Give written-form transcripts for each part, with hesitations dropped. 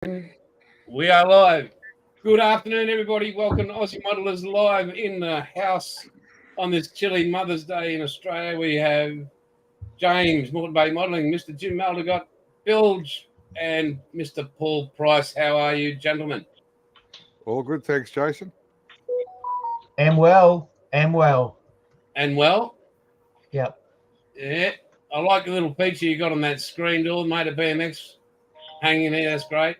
We are live. Good afternoon, everybody. Welcome to Aussie Modellers live in the house on this chilly Mother's Day in Australia. We have James, Moreton Bay Modelling, Mr. Jim Maldegott, Bilge, and Mr. Paul Price. How are you, gentlemen? All good, thanks, Jason. Am well. And well? Yep. Yeah. I like the little feature you got on that screen door, mate, of BMX hanging there. That's great.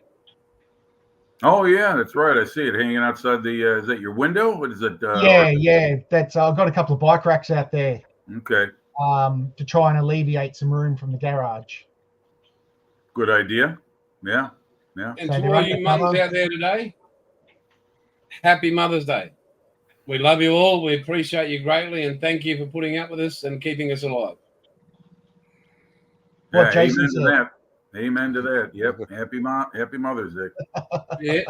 Oh yeah, that's right. I see it hanging outside the. Is that your window? What is it? Yeah. That's I've got a couple of bike racks out there. Okay. To try and alleviate some room from the garage. Good idea. Yeah. And to all you mums out there today, happy Mother's Day. We love you all. We appreciate you greatly, and thank you for putting up with us and keeping us alive. What Jason amen said. to that. Amen to that. Yep. Happy Mother's Day. Yeah.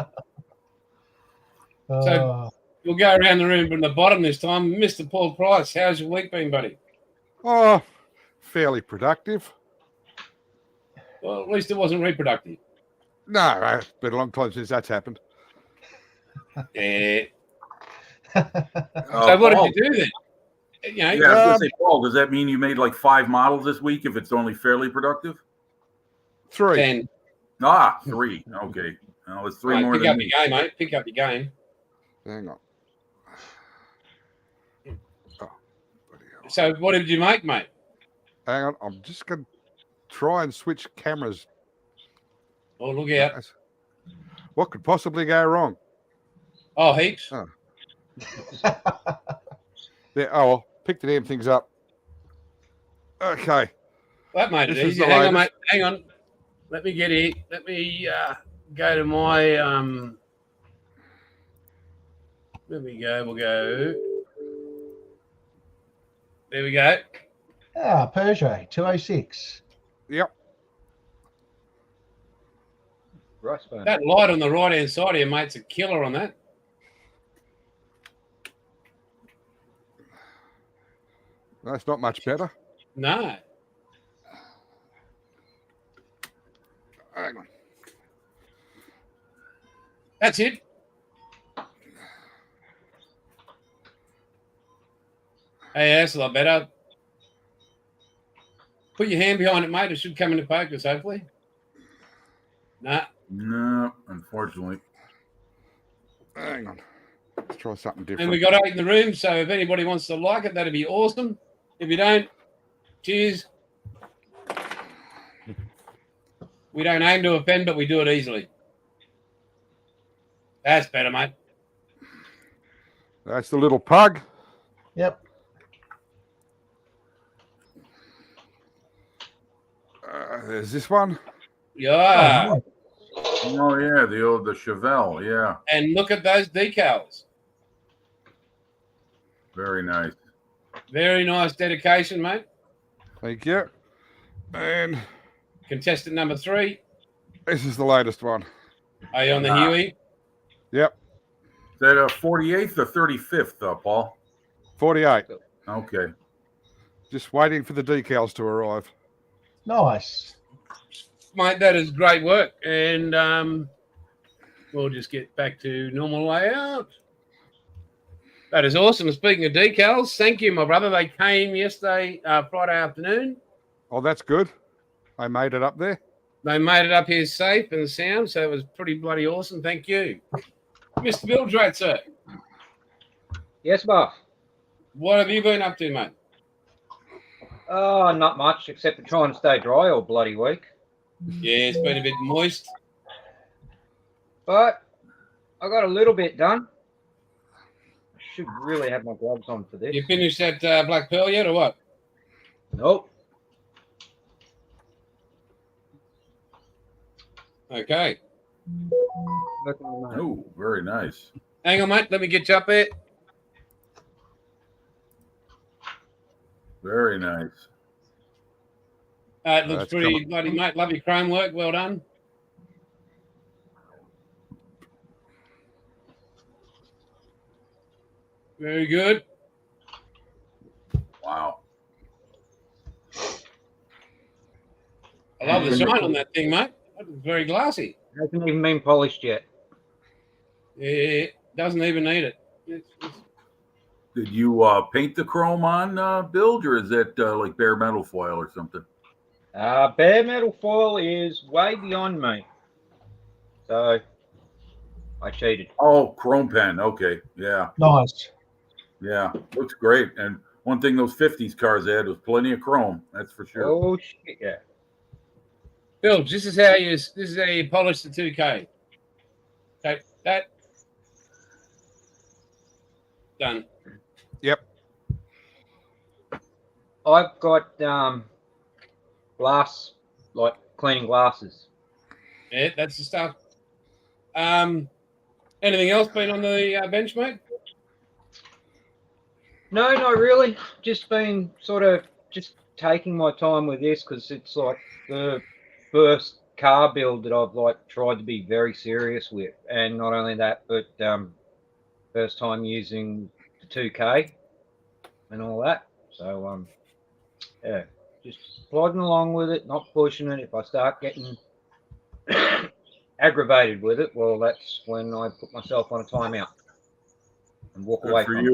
So we'll go around the room from the bottom this time. Mr. Paul Price, how's your week been, buddy? Oh, fairly productive. Well, at least it wasn't reproductive. No, it's been a long time since that's happened. Yeah. So what did you do then? You know, I was going to say, Paul, does that mean you made like 5 models this week if it's only fairly productive? 3. 10. 3. Okay. Well, it's 3 Mate, more pick than up me. your game, mate. Pick up your game. Hang on. Oh, bloody hell. So what did you make, mate? Hang on. I'm just going to try and switch cameras. Oh, look out. What could possibly go wrong? Oh, heaps. Oh. There. Oh, well, pick the damn things up. Okay. That made it This is easy. the Hang on, latest. mate. Hang on. Let me get here. Let me go to my there we go. We'll go. There we go. Peugeot 206. Yep. That light on the right hand side here, mate's a killer on that. That's not much better. No. Hang on. That's it. Hey, that's a lot better. Put your hand behind it, mate. It should come into focus, hopefully. Nah. No, unfortunately. Hang on. Let's try something different. And we got 8 in the room, so if anybody wants to like it, that'd be awesome. If you don't, cheers. We don't aim to offend, but we do it easily. That's better, mate. That's the little pug. Yep. There's this one. Yeah. Oh yeah, the Chevelle. Yeah. And look at those decals. Very nice. Very nice dedication, mate. Thank you. And Contestant number 3. this is the latest one. Are you on the Huey? Yep. Is that a 48th or 35th, Paul? 48. Okay. Just waiting for the decals to arrive. Nice. Mate, that is great work. And we'll just get back to normal layout. That is awesome. Speaking of decals, thank you, my brother. They came yesterday, Friday afternoon. Oh, that's good. I made it up there. They made it up here safe and sound, so it was pretty bloody awesome. Thank you. Mr. Bilge, sir. Yes, Buff. What have you been up to, mate? Oh, not much, except for trying to stay dry all bloody week. Yeah, it's been a bit moist. But I got a little bit done. I should really have my gloves on for this. You finished that Black Pearl yet, or what? Nope. Okay. Oh, very nice. Hang on, mate. Let me get you up there. Very nice. It looks That's pretty coming. bloody, mate. Love your chrome work. Well done. Very good. Wow. I love the shine on that thing, mate. That was very glassy. Hasn't even been polished yet. It doesn't even need it. Did you paint the chrome on build, or is that like bare metal foil or something? Bare metal foil is way beyond me. So I cheated. Oh, chrome pen. Okay, yeah, Nice. yeah, looks great. And one thing those '50s cars had was plenty of chrome. That's for sure. Oh shit, yeah. Bill, this is how you polish the 2K. Okay, that done. Yep. I've got glass, like cleaning glasses. Yeah, that's the stuff. Anything else been on the bench, mate? No, not really. Just been sort of just taking my time with this because it's like the first car build that I've like tried to be very serious with, and not only that, but first time using the 2K and all that. So yeah, just plodding along with it, not pushing it. If I start getting aggravated with it, well, that's when I put myself on a timeout and walk away Good for from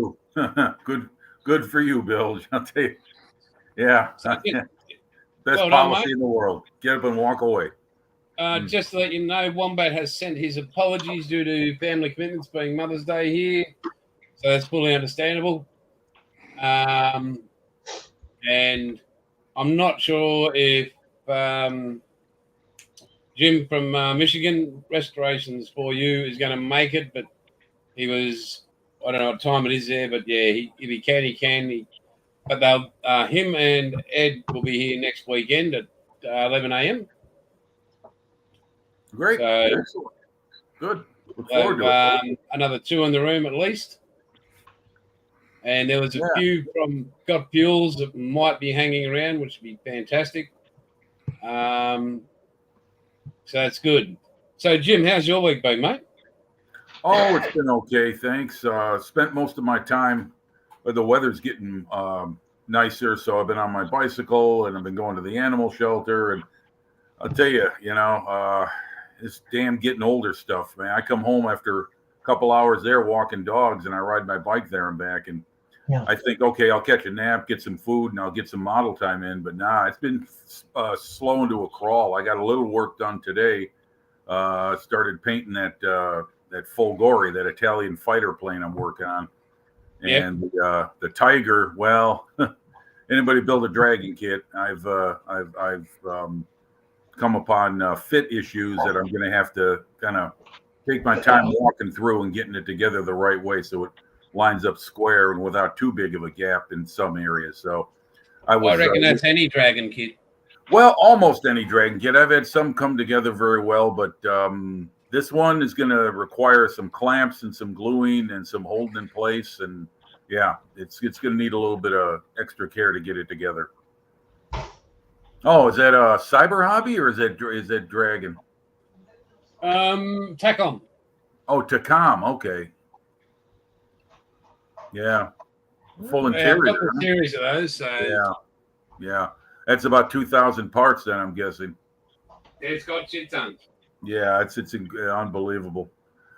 you. Good for you, Bill. I'll tell you. Yeah, So, best well done, policy mate. in the world. Get up and walk away. Just to let you know, Wombat has sent his apologies due to family commitments being Mother's Day here. So that's fully understandable. And I'm not sure if Jim from Michigan Restorations for You is going to make it, but he was, I don't know what time it is there, but yeah, if he can, he can. But they'll, him and Ed will be here next weekend at 11 a.m. Great. So, excellent. Good. Look forward to it. Another 2 in the room at least. And there was a Yeah. few from Got Fuels that might be hanging around, which would be fantastic. So that's good. So, Jim, how's your week been, mate? Oh, it's been okay, thanks. Spent most of my time, the weather's getting nicer, so I've been on my bicycle and I've been going to the animal shelter. And I'll tell you, this damn getting older stuff, man. I come home after a couple hours there walking dogs, and I ride my bike there and back. And Yeah. I think, okay, I'll catch a nap, get some food, and I'll get some model time in. But nah, it's been slow into a crawl. I got a little work done today. Started painting that Folgore, that Italian fighter plane I'm working on. Yep. And the Tiger, well, anybody build a Dragon kit, I've come upon fit issues that I'm going to have to kind of take my time walking through and getting it together the right way so it lines up square and without too big of a gap in some areas. So I reckon that's any Dragon kit. Well, almost any Dragon kit. I've had some come together very well, but this one is going to require some clamps and some gluing and some holding in place. And yeah, it's going to need a little bit of extra care to get it together. Oh, is that a Cyber Hobby or is that Dragon? Tacom. Oh, Tacom. Okay. Yeah. Full interior. I've got a series of those. So Yeah. That's about 2,000 parts then, I'm guessing. It's got shit tons. Yeah, it's unbelievable.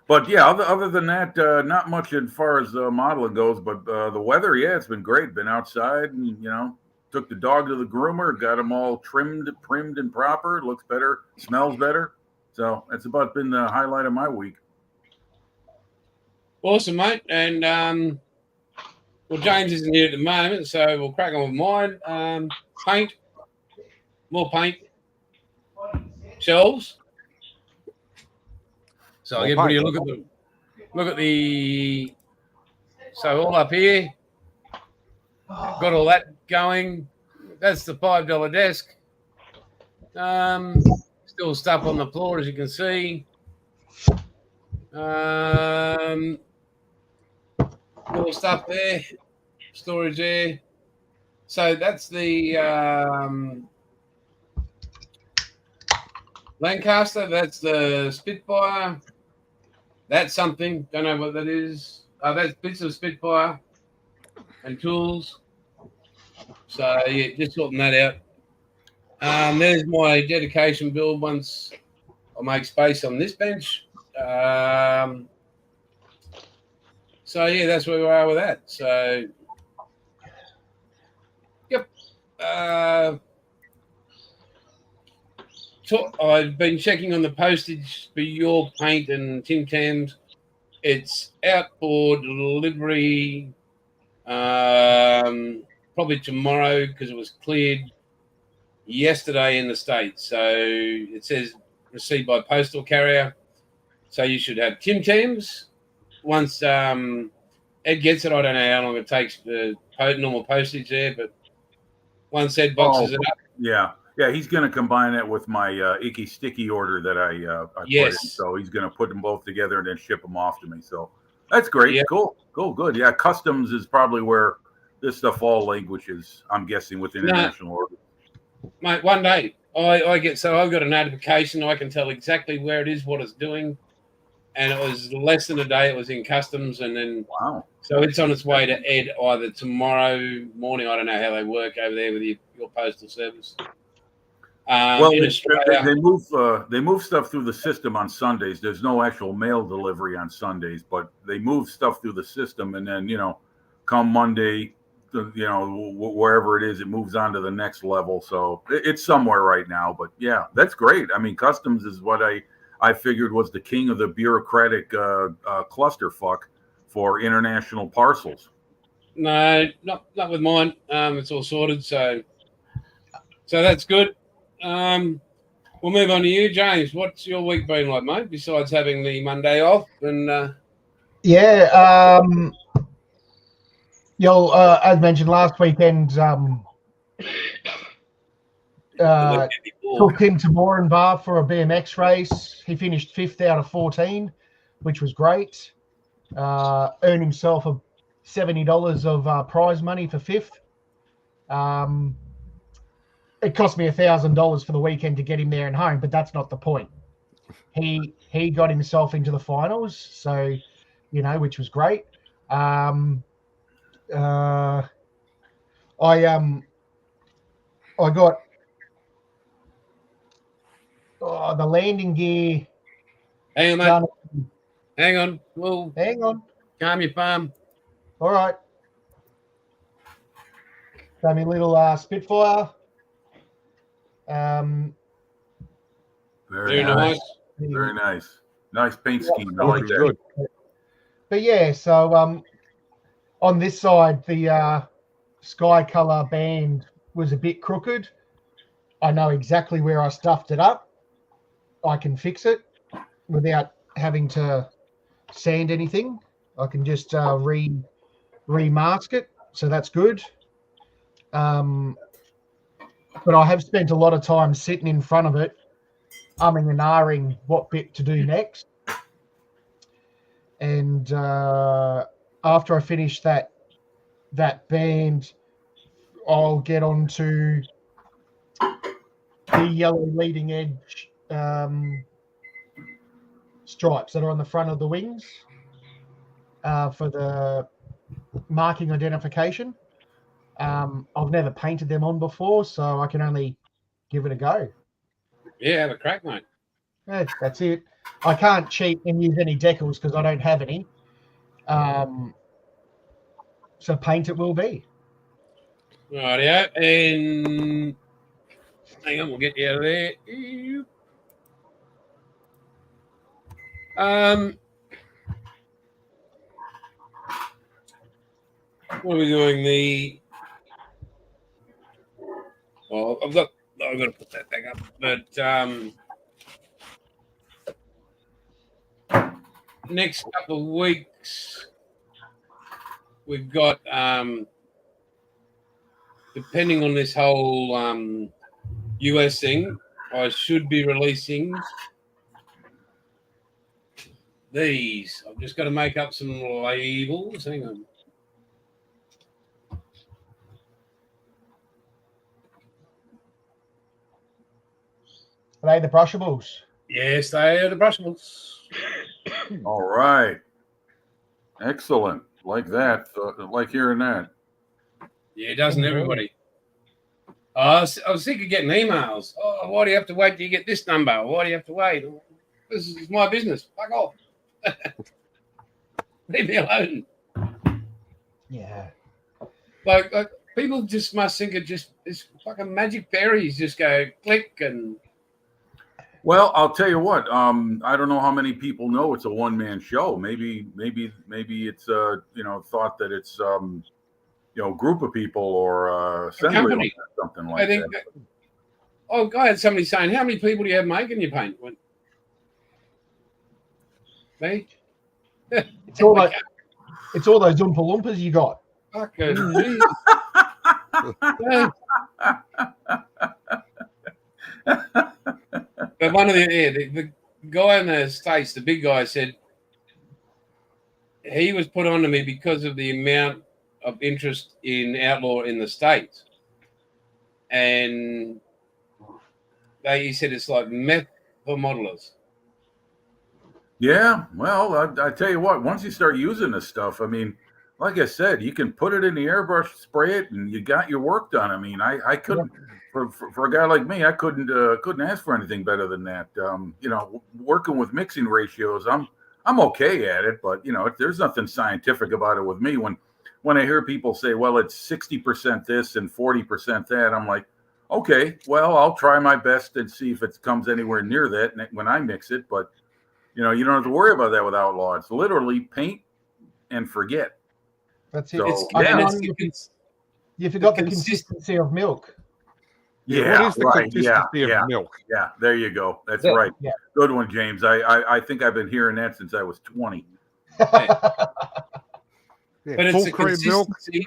But yeah, other than that, not much as far as modeling goes. But the weather, yeah, it's been great. Been outside and took the dog to the groomer, got them all trimmed, primed, and proper. Looks better, smells better. So that's about been the highlight of my week. Awesome, mate. And well, James isn't here at the moment, so we'll crack on with mine. Paint, more paint, shelves. So I'll get everybody a look at the. So all up here, got all that going. That's the $5 desk. Still stuff on the floor, as you can see. More stuff there, storage there. So that's the Lancaster. That's the Spitfire. That's something. Don't know what that is. That's bits of Spitfire and tools. So yeah, just sorting that out. There's my dedication build once I'll make space on this bench. So yeah, that's where we are with that. So, yep. I've been checking on the postage for York Paint and Tim Tams. It's out for delivery probably tomorrow because it was cleared yesterday in the States. So it says received by postal carrier. So you should have Tim Tams. Once Ed gets it, I don't know how long it takes for normal postage there, but once Ed boxes it up. Yeah. Yeah, he's going to combine it with my Icky Sticky order that I put in. So he's going to put them both together and then ship them off to me. So that's great. Yeah. Cool, good. Yeah, customs is probably where this stuff all languages, I'm guessing, with international order. Mate, one day I've got a notification. I can tell exactly where it is, what it's doing. And it was less than a day. It was in customs. And then, wow. So it's on its way to Ed either tomorrow morning. I don't know how they work over there with your postal service. Well, in Australia, they move stuff through the system on Sundays. There's no actual mail delivery on Sundays, but they move stuff through the system, and then come Monday, wherever it is, it moves on to the next level. So it's somewhere right now. But yeah, that's great. I mean, customs is what I figured was the king of the bureaucratic clusterfuck for international parcels. No, not with mine. It's all sorted, so that's good. We'll move on to you, James. What's your week been like, mate? Besides having the Monday off, and as mentioned last weekend, took him to Moranbah for a BMX race. He finished 5th out of 14, which was great. Earned himself $70 of prize money for 5th. It cost me $1,000 for the weekend to get him there and home, but that's not the point. He got himself into the finals, so which was great. I got the landing gear. Hang on, mate. Hang on. Well, hang on. Calm your farm. All right. Got me a little Spitfire. Very nice. Very nice. Nice paint scheme. I like that. Good. But yeah, so on this side, the sky color band was a bit crooked. I know exactly where I stuffed it up. I can fix it without having to sand anything. I can just remask it, so that's good. But I have spent a lot of time sitting in front of it, umming and ahhing what bit to do next. And after I finish that band, I'll get onto the yellow leading edge stripes that are on the front of the wings for the marking identification. I've never painted them on before, so I can only give it a go. Yeah, have a crack, mate. Yeah, that's it. I can't cheat and use any decals because I don't have any. So paint it will be. Rightio. And hang on, we'll get you out of there. What are we doing? I've got to put that back up. But next couple of weeks, we've got depending on this whole US thing, I should be releasing these. I've just got to make up some labels. Hang on. Are they the brushables? Yes, they are the brushables. All right. Excellent. Like that. Like hearing that. Yeah, doesn't everybody? I was sick of getting emails. Oh, why do you have to wait till you get this number? Why do you have to wait? This is my business. Fuck off. Leave me alone. Yeah. Like people just must think it's fucking magic fairies. Just go click and. Well, I'll tell you what. I don't know how many people know it's a one-man show. Maybe it's thought that it's group of people or assembly company. or something like I think. that. Oh, I had somebody saying, "How many people do you have making your paint?" Went, me. It's all like it's all those Oompa Loompas you got. Fucking me. But one of the guy in the States, the big guy, said he was put onto me because of the amount of interest in outlaw in the States. And he said it's like meth for modelers. Yeah, well, I tell you what, once you start using this stuff, I mean, like I said, you can put it in the airbrush, spray it, and you got your work done. I mean, I couldn't, for a guy like me, I couldn't ask for anything better than that. Working with mixing ratios, I'm okay at it, but there's nothing scientific about it with me. When I hear people say, well, it's 60% this and 40% that, I'm like, okay, well, I'll try my best and see if it comes anywhere near that when I mix it, but you don't have to worry about that with Outlaw. It's literally paint and forget. That's it. So, You forgot the consistency of milk. What is the consistency of milk? Yeah, there you go. That's Yeah. right. Yeah. Good one, James. I think I've been hearing that since I was 20. But it's full the cream milk. consistency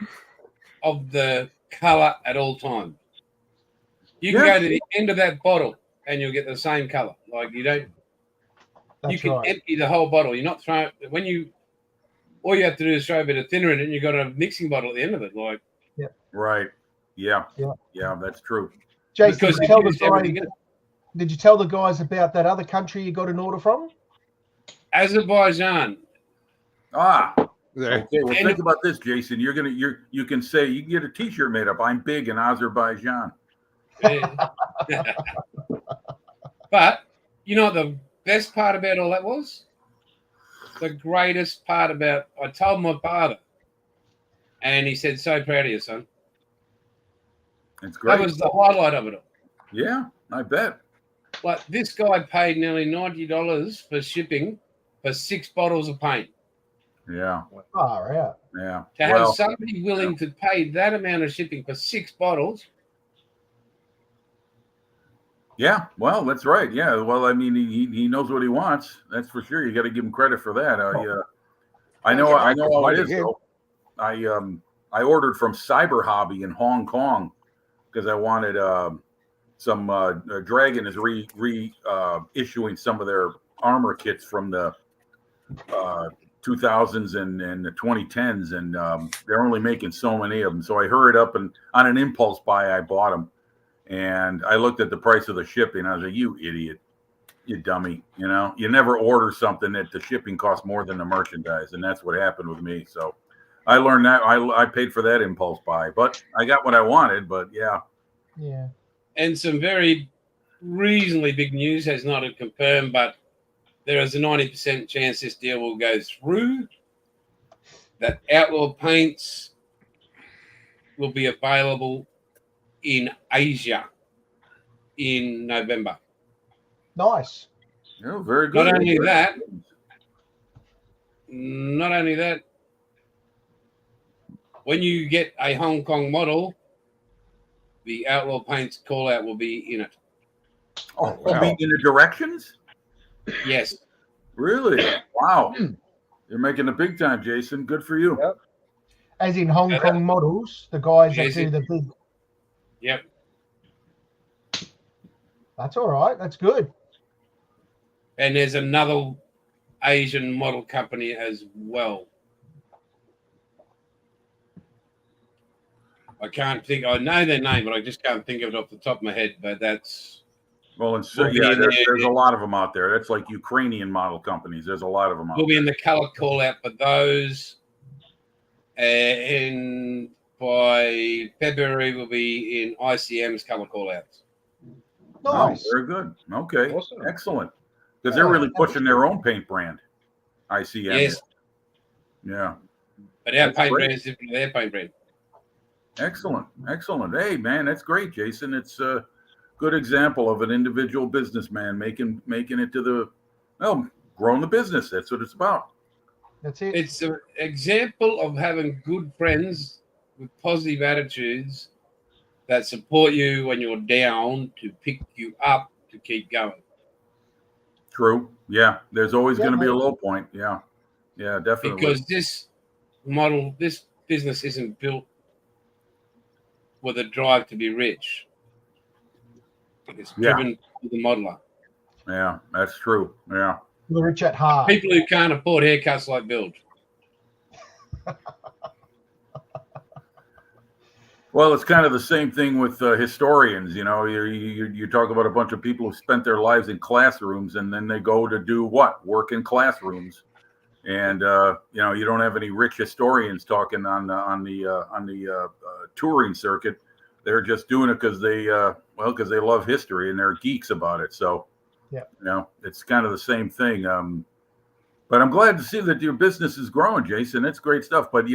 of the color at all times. You can go to the end of that bottle and you'll get the same color. Like you don't. That's you can right. empty the whole bottle. You're not throwing all you have to do is throw a bit of thinner in it, and you've got a mixing bottle at the end of it. Like, Right. Yeah, that's true. Jason, because did you tell the guys about that other country you got an order from? Azerbaijan. Yeah. Yeah. Okay, well, think about this, Jason. You can say you can get a T-shirt made up. I'm big in Azerbaijan. But you know what the best part about all that was? The greatest part about I told my father, and he said, "So proud of you, son." It's great. That was the highlight of it all. Yeah, I bet. Like this guy paid nearly $90 for shipping for 6 bottles of paint. Yeah. Far out. Yeah. To have somebody willing to pay that amount of shipping for 6 bottles. Yeah, well, that's right. Yeah, well, I mean, he knows what he wants. That's for sure. You got to give him credit for that. I know how it is. Though. I ordered from Cyber Hobby in Hong Kong because I wanted some Dragon is issuing some of their armor kits from the 2000s and the 2010s, and they're only making so many of them. So I hurried up and on an impulse buy, I bought them. And I looked at the price of the shipping. I was like, you idiot, you dummy. You never order something that the shipping costs more than the merchandise. And that's what happened with me. So I learned that. I paid for that impulse buy. But I got what I wanted. But yeah. Yeah. And some very reasonably big news has not been confirmed, but there is a 90% chance this deal will go through. That Outlaw paints will be available in Asia in November. Nice. Yeah, very good. Not only that, when you get a Hong Kong model, the Outlaw Paints call out will be in it. Oh, wow. Be in the directions? Yes. Really? Wow. You're making a big time, Jason. Good for you. Yep. As in Hong Kong models, the guys that do the big. Yep. That's all right. That's good. And there's another Asian model company as well. I can't think. I know their name, but I just can't think of it off the top of my head. But that's well, and so there's a lot of them out there. That's like Ukrainian model companies. There's a lot of them out there. We'll be in the color call out for those, and by February we'll be in ICM's color call outs. Nice. Oh, very good. Okay. Awesome. Excellent. because they're really pushing their own paint brand. ICM. Yes. Yeah. But our That's paint great. brand is different to their paint brand. Excellent. Hey, man, that's great, Jason. It's a good example of an individual businessman making it to growing the business. That's what it's about. That's it. It's an example of having good friends with positive attitudes that support you when you're down to pick you up to keep going. True. Yeah. There's always going to be a low point. Yeah. Yeah, definitely. Because this business isn't built with a drive to be rich. It's driven to the modeler. Yeah, that's true. Yeah. The rich at heart. People who can't afford haircuts like Bill. Well, it's kind of the same thing with historians. You know, you talk about a bunch of people who spent their lives in classrooms, and then they go to do what? Work in classrooms. And you don't have any rich historians talking on the touring circuit. They're just doing it because they love history and they're geeks about it. So, it's kind of the same thing. But I'm glad to see that your business is growing, Jason. It's great stuff. But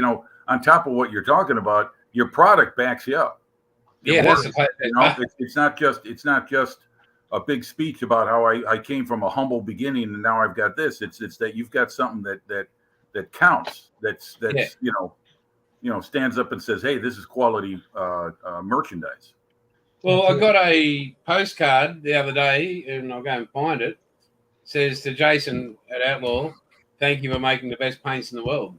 on top of what you're talking about, your product backs you up. That's it's not just a big speech about how I came from a humble beginning and now I've got this. It's that you've got something that counts. That's stands up and says, hey, this is quality merchandise. Well, I got a postcard the other day, and I'll go and find it. It says to Jason at Outlaw, thank you for making the best paints in the world.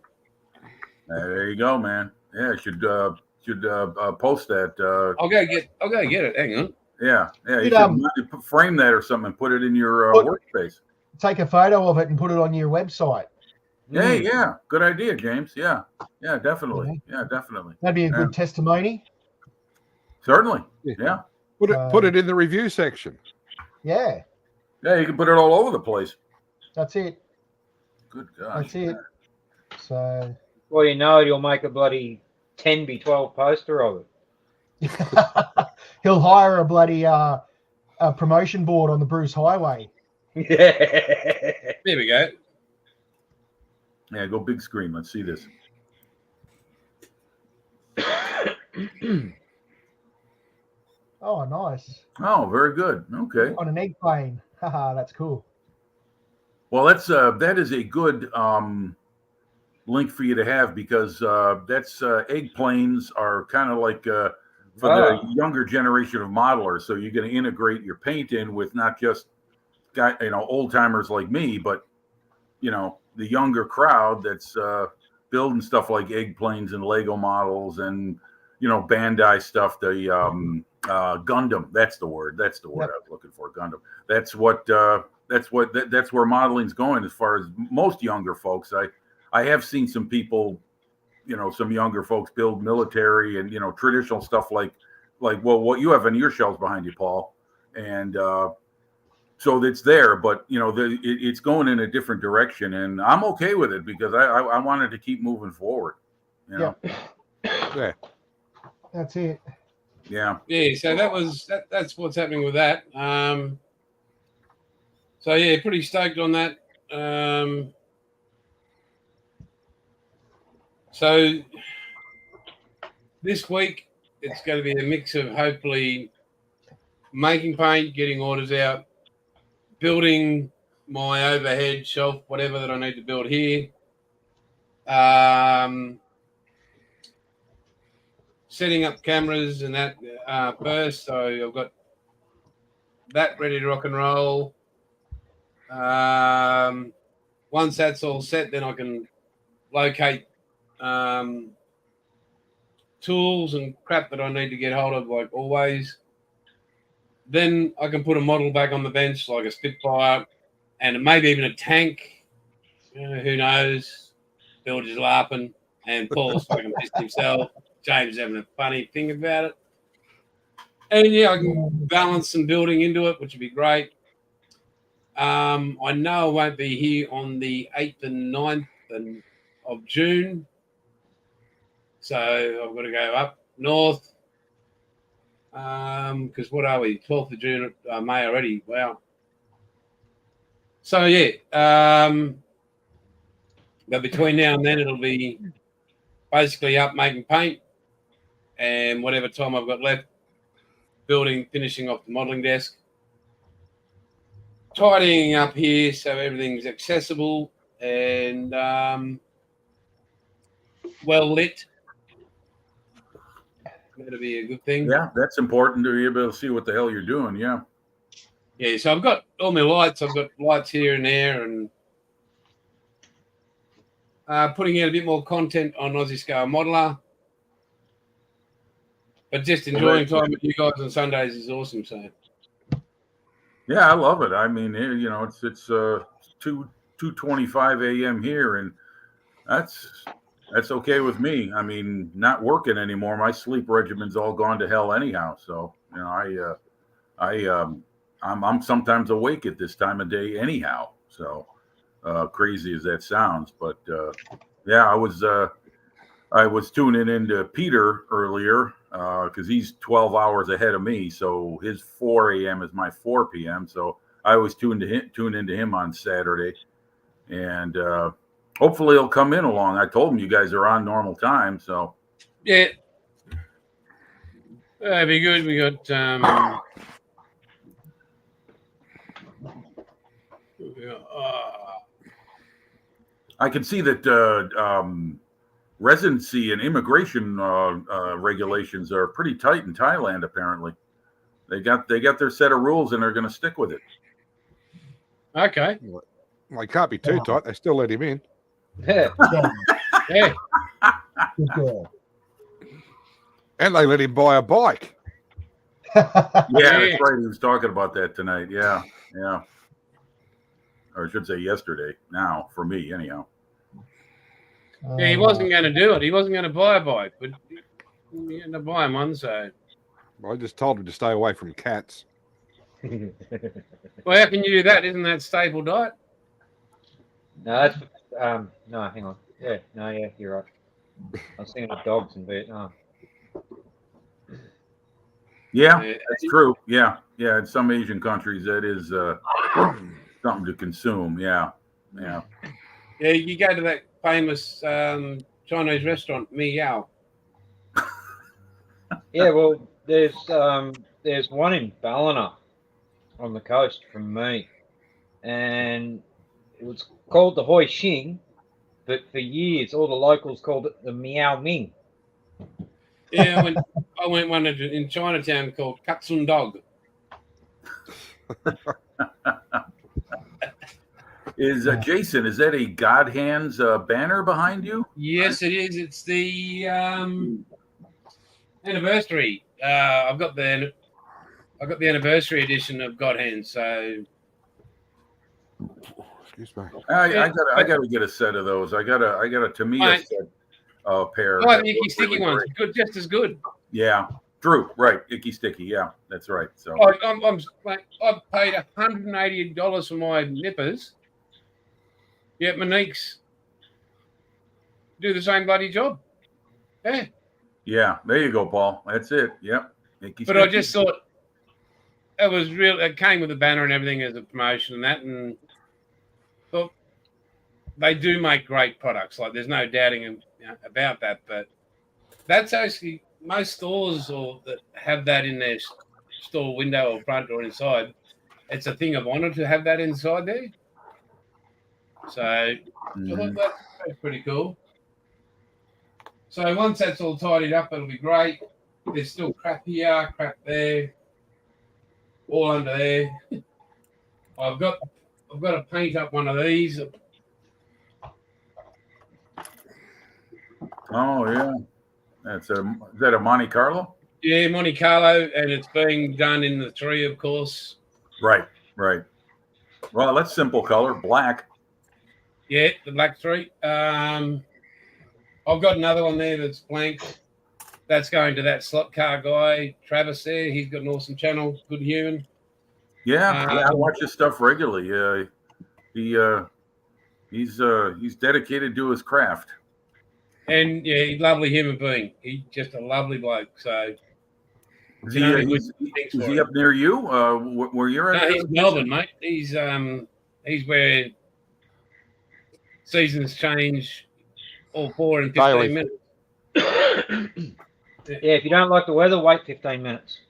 There you go, man. Yeah, should post that. I'll go get it. Hang on. Yeah. You should frame that or something and put it in your workspace. Take a photo of it and put it on your website. Yeah. Good idea, James. Yeah, definitely. Yeah, definitely. That'd be a good testimony. Certainly. Yeah. Put it in the review section. Yeah. Yeah, you can put it all over the place. That's it. Good gosh. That's it. So. Well, you'll make a bloody 10x12 poster of it. He'll hire a bloody a promotion board on the Bruce Highway. Yeah. There we go. Yeah, go big screen. Let's see this. Oh, nice. Oh, very good. Okay. On an egg plane. Haha, that's cool. Well, that is a good link for you to have because that's egg planes are kind of like for the younger generation of modelers. So you're going to integrate your paint in with not just old timers like me, but the younger crowd that's building stuff like egg planes and Lego models and Bandai stuff. The Gundam. That's the word. Yep. I was looking for. Gundam. That's where modeling's going as far as most younger folks. I have seen some people, some younger folks build military and traditional stuff like what you have in your shelves behind you, Paul, and so it's there, but it's going in a different direction, and I'm okay with it because I wanted to keep moving forward. Yeah. That's it. Yeah. So that's what's happening with that. So yeah, pretty stoked on that. So this week it's going to be a mix of hopefully making paint, getting orders out, building my overhead shelf, whatever that I need to build here. Setting up cameras and that first. So I've got that ready to rock and roll. Once that's all set, then I can locate tools and crap that I need to get hold of, like always. Then I can put a model back on the bench, like a Spitfire, and maybe even a tank. Who knows? Bill just laughing, and Paul's fucking pissed himself. James having a funny thing about it. And I can balance some building into it, which would be great. I know I won't be here on the 8th and 9th of June. So I've got to go up north. Because what are we? 12th of June, May already. Wow. So yeah, but between now and then, it'll be basically up making paint, and whatever time I've got left, finishing off the modelling desk, tidying up here so everything's accessible and well lit. That'll be a good thing. Yeah, that's important to be able to see what the hell you're doing. Yeah. Yeah, so I've got all my lights. I've got lights here and there, and putting out a bit more content on Aussie Scale Modeller. But just enjoying time with you guys on Sundays is awesome. So Yeah, I love it. I mean, you know, it's 2:25 a.m. here, and that's okay with me. I mean, not working anymore. My sleep regimen's all gone to hell anyhow. So you know, I'm sometimes awake at this time of day anyhow. So crazy as that sounds, but yeah, I was tuning into Peter earlier because he's 12 hours ahead of me. So his 4 a.m. is my 4 p.m. So I always tune into him on Saturday, and hopefully he'll come in along. I told him you guys are on normal time, so yeah, that'd be good. We got I can see that residency and immigration regulations are pretty tight in Thailand. Apparently, they got their set of rules and they're going to stick with it. Okay. Well, he can't be too tight. They still let him in. Yeah. Yeah. Good girl. And they let him buy a bike. Yeah, that's right. He was talking about that tonight. Yeah. Or I should say yesterday. Now, for me, anyhow. Yeah, he wasn't going to do it. He wasn't going to buy a bike, but he had to buy him one. So, I just told him to stay away from cats. well, how can you do that? Isn't that staple diet? No, that's no. Hang on. Yeah, no, yeah, you're right. I was thinking of dogs in Vietnam. Yeah, that's true. Yeah. In some Asian countries, that is something to consume. Yeah. Yeah, you go to that famous Chinese restaurant, Meow. Yeah, well, there's one in Ballina on the coast from me, and it was called the Hoi Xing, but for years all the locals called it the Meow Ming. Yeah, I went one in Chinatown called Katsun Dog. Jason, is that a God Hands banner behind you? Yes, it is. It's the anniversary. I've got the anniversary edition of God Hands. So, excuse me. I gotta get a set of those. I got a Tamiya set pair. Oh, the icky sticky ones, good, just as good. Yeah, true. Right, icky sticky. Yeah, that's right. So I've paid $180 for my nippers. Yet Monique's do the same bloody job. Yeah. Yeah, there you go, Paul. That's it. Yep. Icky but sticky. I just thought it was real. It came with a banner and everything as a promotion and that, and thought they do make great products. Like there's no doubting about that. But that's actually most stores or that have that in their store window or front or inside. It's a thing of honor to have that inside there. So I thought that's pretty cool. So once that's all tidied up, it'll be great. There's still crap here, crap there, all under there. I've got to paint up one of these. Oh yeah, is that a Monte Carlo? Yeah, Monte Carlo, and it's being done in the 3, of course. Right. Well, that's simple color, black. Yeah, the black 3. I've got another one there that's blank. That's going to that slot car guy, Travis there. He's got an awesome channel, good human. Yeah, I watch his stuff regularly. He's dedicated to his craft. And yeah, he's a lovely human being. He's just a lovely bloke. So is he up near you? Where you're at? No, he's Melbourne, mate. He's He's where seasons change all 4 and 15 Daily. minutes. Yeah, if you don't like the weather, wait 15 minutes.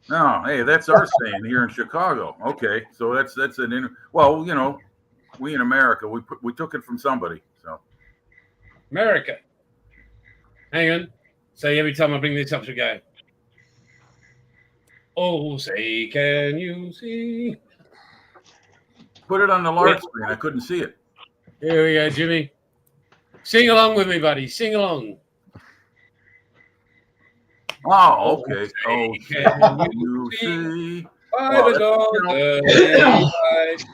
No, hey, that's our saying here in Chicago. Okay, so that's well, you know, we in America, we took it from somebody. So America. Hang on. So every time I bring this up, we go. Oh, say, can you see? put it on the large screen. I couldn't see it. Here we go, Jimmy. Sing along with me, buddy. Sing along. Oh, okay. Oh, Can you see? By Well, the that's,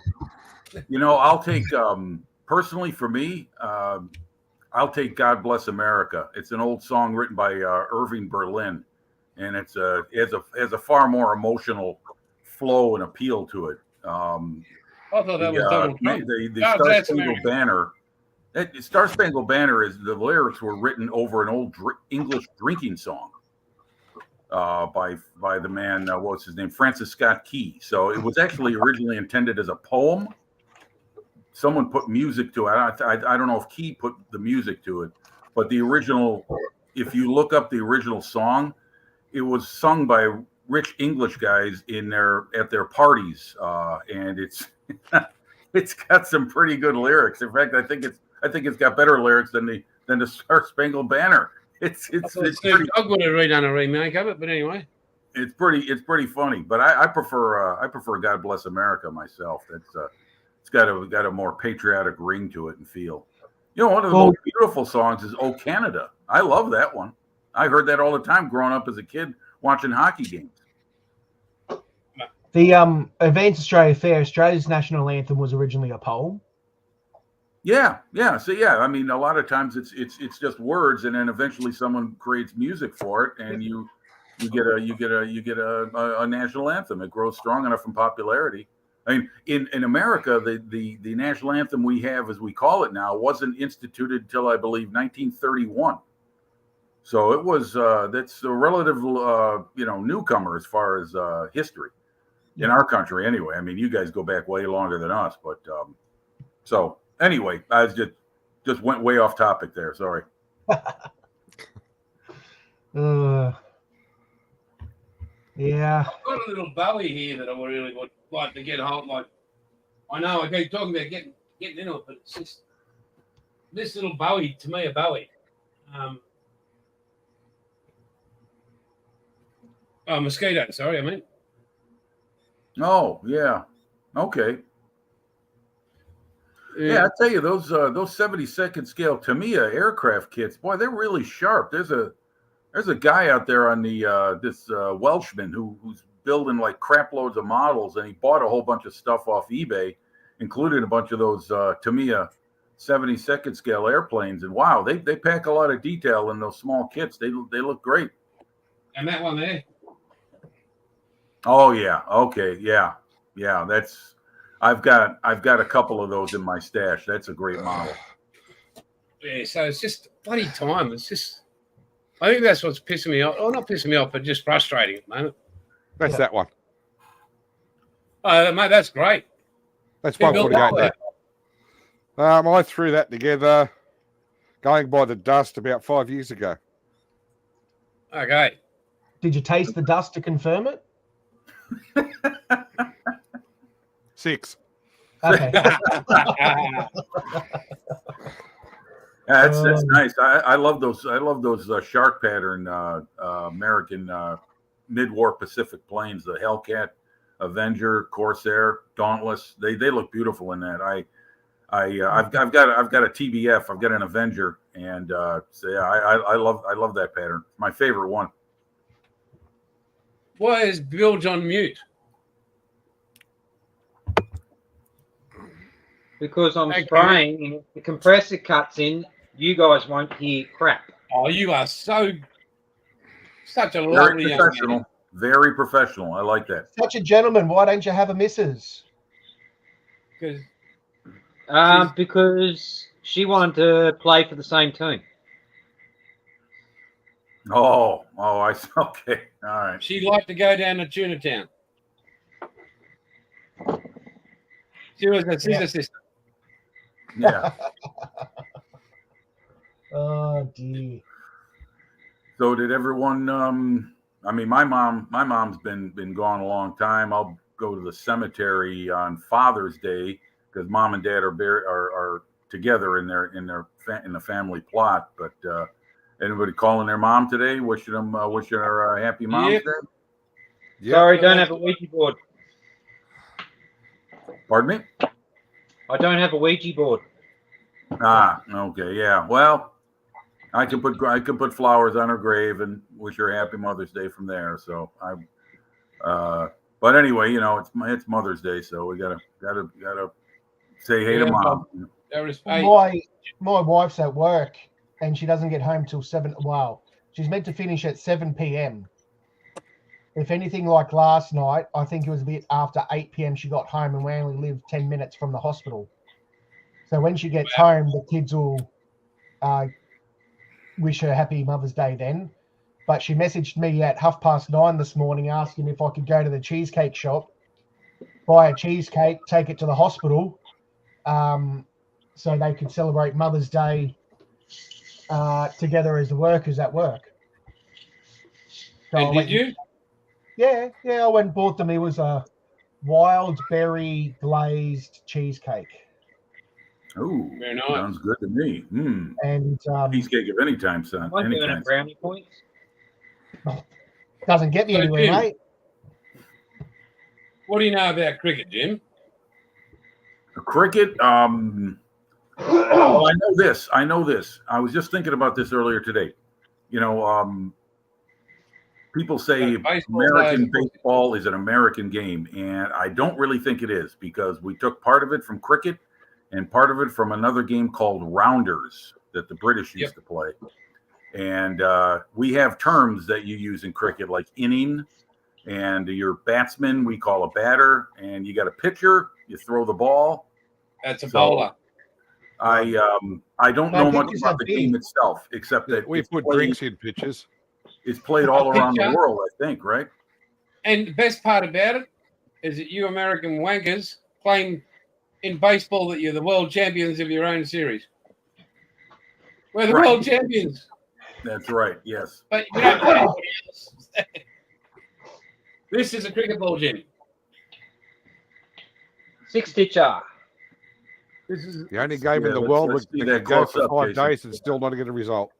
God, you know, I'll take personally for me, I'll take "God Bless America." It's an old song written by Irving Berlin, and it has a far more emotional flow and appeal to it. I thought that was Donald Trump. The God Star bless Spangled America. Banner. Star Spangled Banner is the lyrics were written over an old English drinking song by the man, what's his name, Francis Scott Key. So it was actually originally intended as a poem. Someone put music to it. I don't know if Key put the music to it, but the original, if you look up the original song, it was sung by rich English guys at their parties, and it's got some pretty good lyrics. In fact, I think it's got better lyrics than the Star Spangled Banner. It's pretty. I would have redone a remake of it, but anyway, it's pretty funny. But I prefer "God Bless America" myself. It's got a more patriotic ring to it and feel. You know, one of the most beautiful songs is "Oh Canada." I love that one. I heard that all the time growing up as a kid watching hockey games. The Advance Australia Fair, Australia's national anthem was originally a poem. Yeah. So yeah, I mean, a lot of times it's just words, and then eventually someone creates music for it, and you get a national anthem. It grows strong enough in popularity. I mean, in America, the national anthem we have, as we call it now, wasn't instituted until I believe 1931. So it was that's a relative newcomer as far as history in our country. Anyway, I mean, you guys go back way longer than us, but so. Anyway, I was just went way off topic there. Sorry. Yeah. I've got a little Bowie here that I really would like to get home. Like, I know I keep talking about getting into it, but it's just this little Bowie, to me, a Bowie. Mosquito. Sorry, I mean. Oh yeah. Okay. Yeah, I tell you, those 72nd scale Tamiya aircraft kits, boy, they're really sharp. There's a guy out there on the this Welshman who's building like crap loads of models, and he bought a whole bunch of stuff off eBay, including a bunch of those Tamiya 72nd scale airplanes. And wow, they pack a lot of detail in those small kits. They look great. And that one there. Oh yeah. Okay. Yeah. That's. I've got a couple of those in my stash. That's a great model. Yeah, so it's just bloody time. It's just, I think that's what's pissing me off. Oh, not pissing me off, but just frustrating at the moment. That's that one. Oh, mate, that's great. That's Who built 148 that? there. I threw that together going by the dust about 5 years ago. Okay. Did you taste the dust to confirm it? 6. Okay. That's nice. I love those. I love those shark pattern American mid-war Pacific planes. The Hellcat, Avenger, Corsair, Dauntless. They look beautiful in that. I've got a TBF. I've got an Avenger, and so yeah, I love that pattern. My favorite one. Why is Bilge on mute? Because I'm spraying, and if the compressor cuts in, you guys won't hear crap. Oh, you are such a Very lovely young professional. man. Very professional. I like that. Such a gentleman. Why don't you have a missus? Because she wanted to play for the same team. Oh, okay. All right. She'd like to go down to Tuna Town. She was a sister sister. Yeah. Oh dear. So did everyone? I mean, my mom's been gone a long time. I'll go to the cemetery on Father's Day because mom and dad are together in the family plot. But anybody calling their mom today, wishing her a happy Mom's Yep. Day? Yep. Sorry, don't have a Ouija board. Pardon me? I don't have a Ouija board. Ah, okay, yeah. Well, I can put flowers on her grave and wish her a happy Mother's Day from there. So but anyway, it's Mother's Day, so we gotta say hey to Yeah, mom. There was eight. My wife's at work and she doesn't get home till 7. Wow, she's meant to finish at 7 p.m. If anything like last night, I think it was a bit after 8 p.m. she got home, and we only live 10 minutes from the hospital. So when she gets home, the kids will wish her happy Mother's Day then. But she messaged me at 9:30 this morning asking if I could go to the cheesecake shop, buy a cheesecake, take it to the hospital, so they could celebrate Mother's Day together as the workers at work. So And did you? Yeah, I went and bought them. It was a wild berry glazed cheesecake. Ooh, Very nice. sounds good to me. And Cheesecake of any time, son. I'm Any doing kind. it brownie points. doesn't get me So, anywhere, Jim, mate. What do you know about cricket, Jim? Cricket. Well, I know this. I was just thinking about this earlier today. People say Baseball American players- baseball is an American game, and I don't really think it is because we took part of it from cricket and part of it from another game called rounders that the British used to play. And we have terms that you use in cricket like inning, and your batsman we call a batter, and you got a pitcher, you throw the ball. That's a bowler. I don't know much pitchers about have the beef. game itself, except that We put drinks in pitches. it's played all around the Pitcher. world, I think, right? And the best part about it is that you American wankers claim in baseball that you're the world champions of your own series. We're the Right. world champions, That's right. Yes. but you don't play anybody else. This is a cricket ball, Jim. Six stitcher. This is The only game in the let's- world let's that see can that go close for up, 5 Jason. days and still not get a result.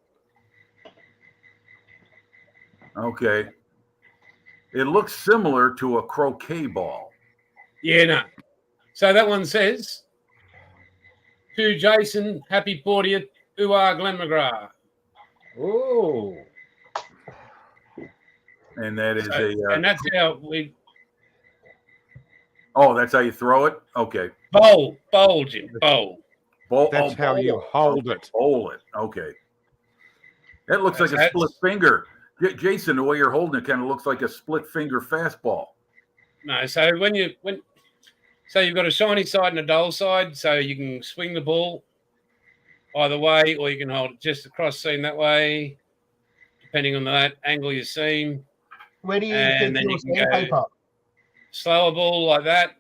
Okay. It looks similar to a croquet ball. yeah, no. So that one says to Jason, happy 40th, Glenn McGrath. Ooh. And that is And that's how we that's how you throw it? Okay. bowl, Jim, bowl. That's how you bowl. hold Okay, it. Bowl it. Okay. That looks like a That's- split finger. Jason, the way you're holding it kind of looks like a split finger fastball. No, so so you've got a shiny side and a dull side, so you can swing the ball either way, or you can hold it just across seam that way, depending on that angle you seam. Where do you And keep then your you can go- sandpaper? Slower ball like that,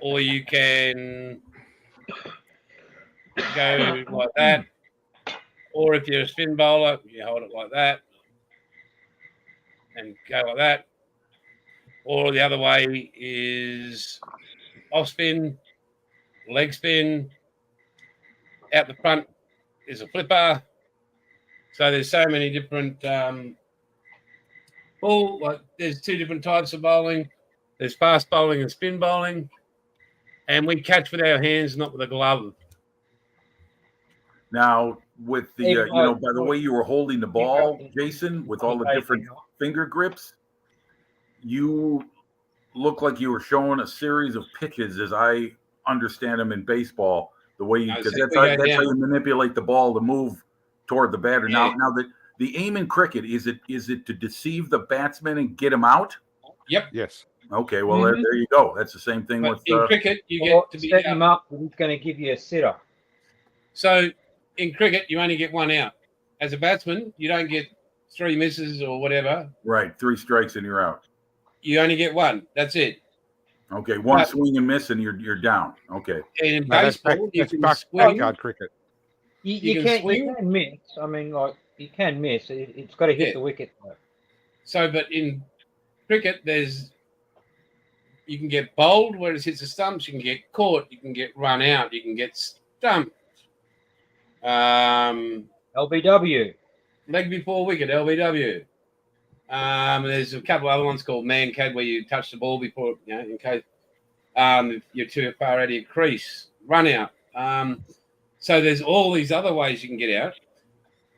or you can go like that, or if you're a spin bowler, you hold it like that and go like that. Or the other way is off spin, leg spin, out the front is a flipper. So there's so many different ball. Like there's 2 different types of bowling. There's fast bowling and spin bowling, and we catch with our hands, not with a glove. Now, with the Hey, by the way you were holding the ball, Jason, with all the different finger grips, you look like you were showing a series of pitches, as I understand them in baseball. The way because that's how you manipulate the ball to move toward the batter. Yeah. Now the aim in cricket is it to deceive the batsman and get him out? Yep. Yes. Okay, well there you go. That's the same thing But with in cricket, you Or get to be set him out. up, and he's going to give you a sitter. So in cricket, you only get 1 out. As a batsman, you don't get 3 misses or whatever. right 3 strikes and you're out. You only get 1. That's it. Okay, one But- swing and miss, and you're down. Okay. And in No, that's baseball, you can swing. backyard cricket. You can swing. You can miss. I mean, like you can miss. It's got to hit Yeah. the wicket. Though. So, but in cricket, you can get bowled where it hits the stumps. You can get caught. You can get run out. You can get stumped. LBW. Leg before wicket, LBW. There's a couple other ones called man cad where you touch the ball before, in case if you're too far out of your crease, run out. So there's all these other ways you can get out.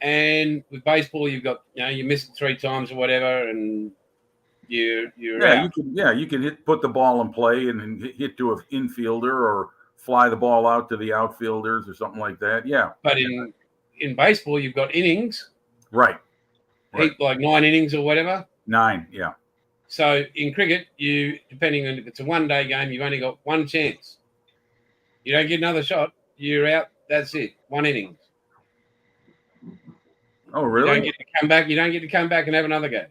And with baseball, you've got, you miss it 3 times or whatever, and you're out. You can put the ball in play and then hit to an infielder or fly the ball out to the outfielders or something like that. Yeah. But in baseball, you've got innings. Right. Like 9 innings or whatever. 9, yeah. So in cricket, depending on if it's a one-day game, you've only got one chance. You don't get another shot, you're out. That's it. 1 inning. Oh, really? You don't get to come back. You don't get to come back and have another go.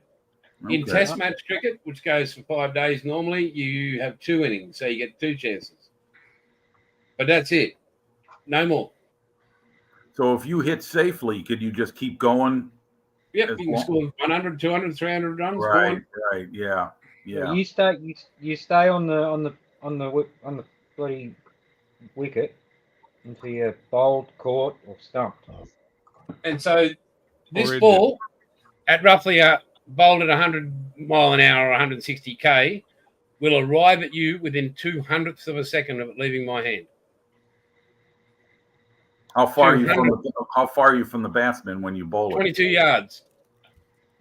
Okay. In Test match cricket, which goes for 5 days normally, you have 2 innings, so you get 2 chances. But that's it. No more. So if you hit safely, could you just keep going? Yep, you can score 100, 200, 300 runs. Right, yeah. You stay on the bloody wicket until you're bowled, caught, or stumped. And so this ball, at roughly bowled at 100 mile an hour or 160k, will arrive at you within 200ths of a second of it leaving my hand. How far are you from the batsman when you bowl it? 22 yards.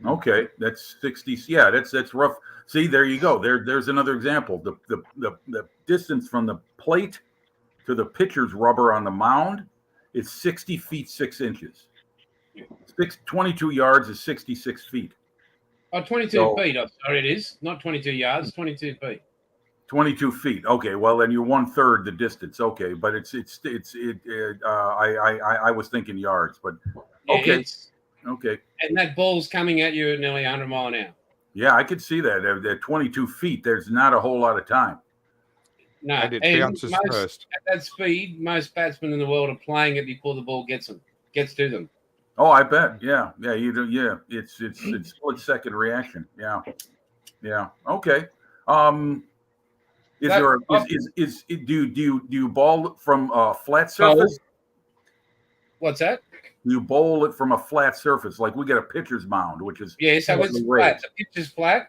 Okay, that's 60. Yeah, that's rough. See, there you go. There's another example. The distance from the plate to the pitcher's rubber on the mound is 60 feet 6 inches. 22 yards is 66 feet. Oh, 22 feet. I'm sorry, it is not 22 yards. 22 feet. 22 feet. Okay, well then you're 1/3 the distance. Okay, but I was thinking yards, but okay. Okay. And that ball's coming at you at nearly 100 mile an hour. Yeah, I could see that. At 22 feet, there's not a whole lot of time. No, and it bounces first. At that speed, most batsmen in the world are playing it before the ball gets to them. Oh, I bet. Yeah. You do. Yeah, it's split second reaction. Yeah. Okay. Do you bowl from a flat surface? What's that? You bowl it from a flat surface, like we get a pitcher's mound, which is so it's flat. The pitch is flat.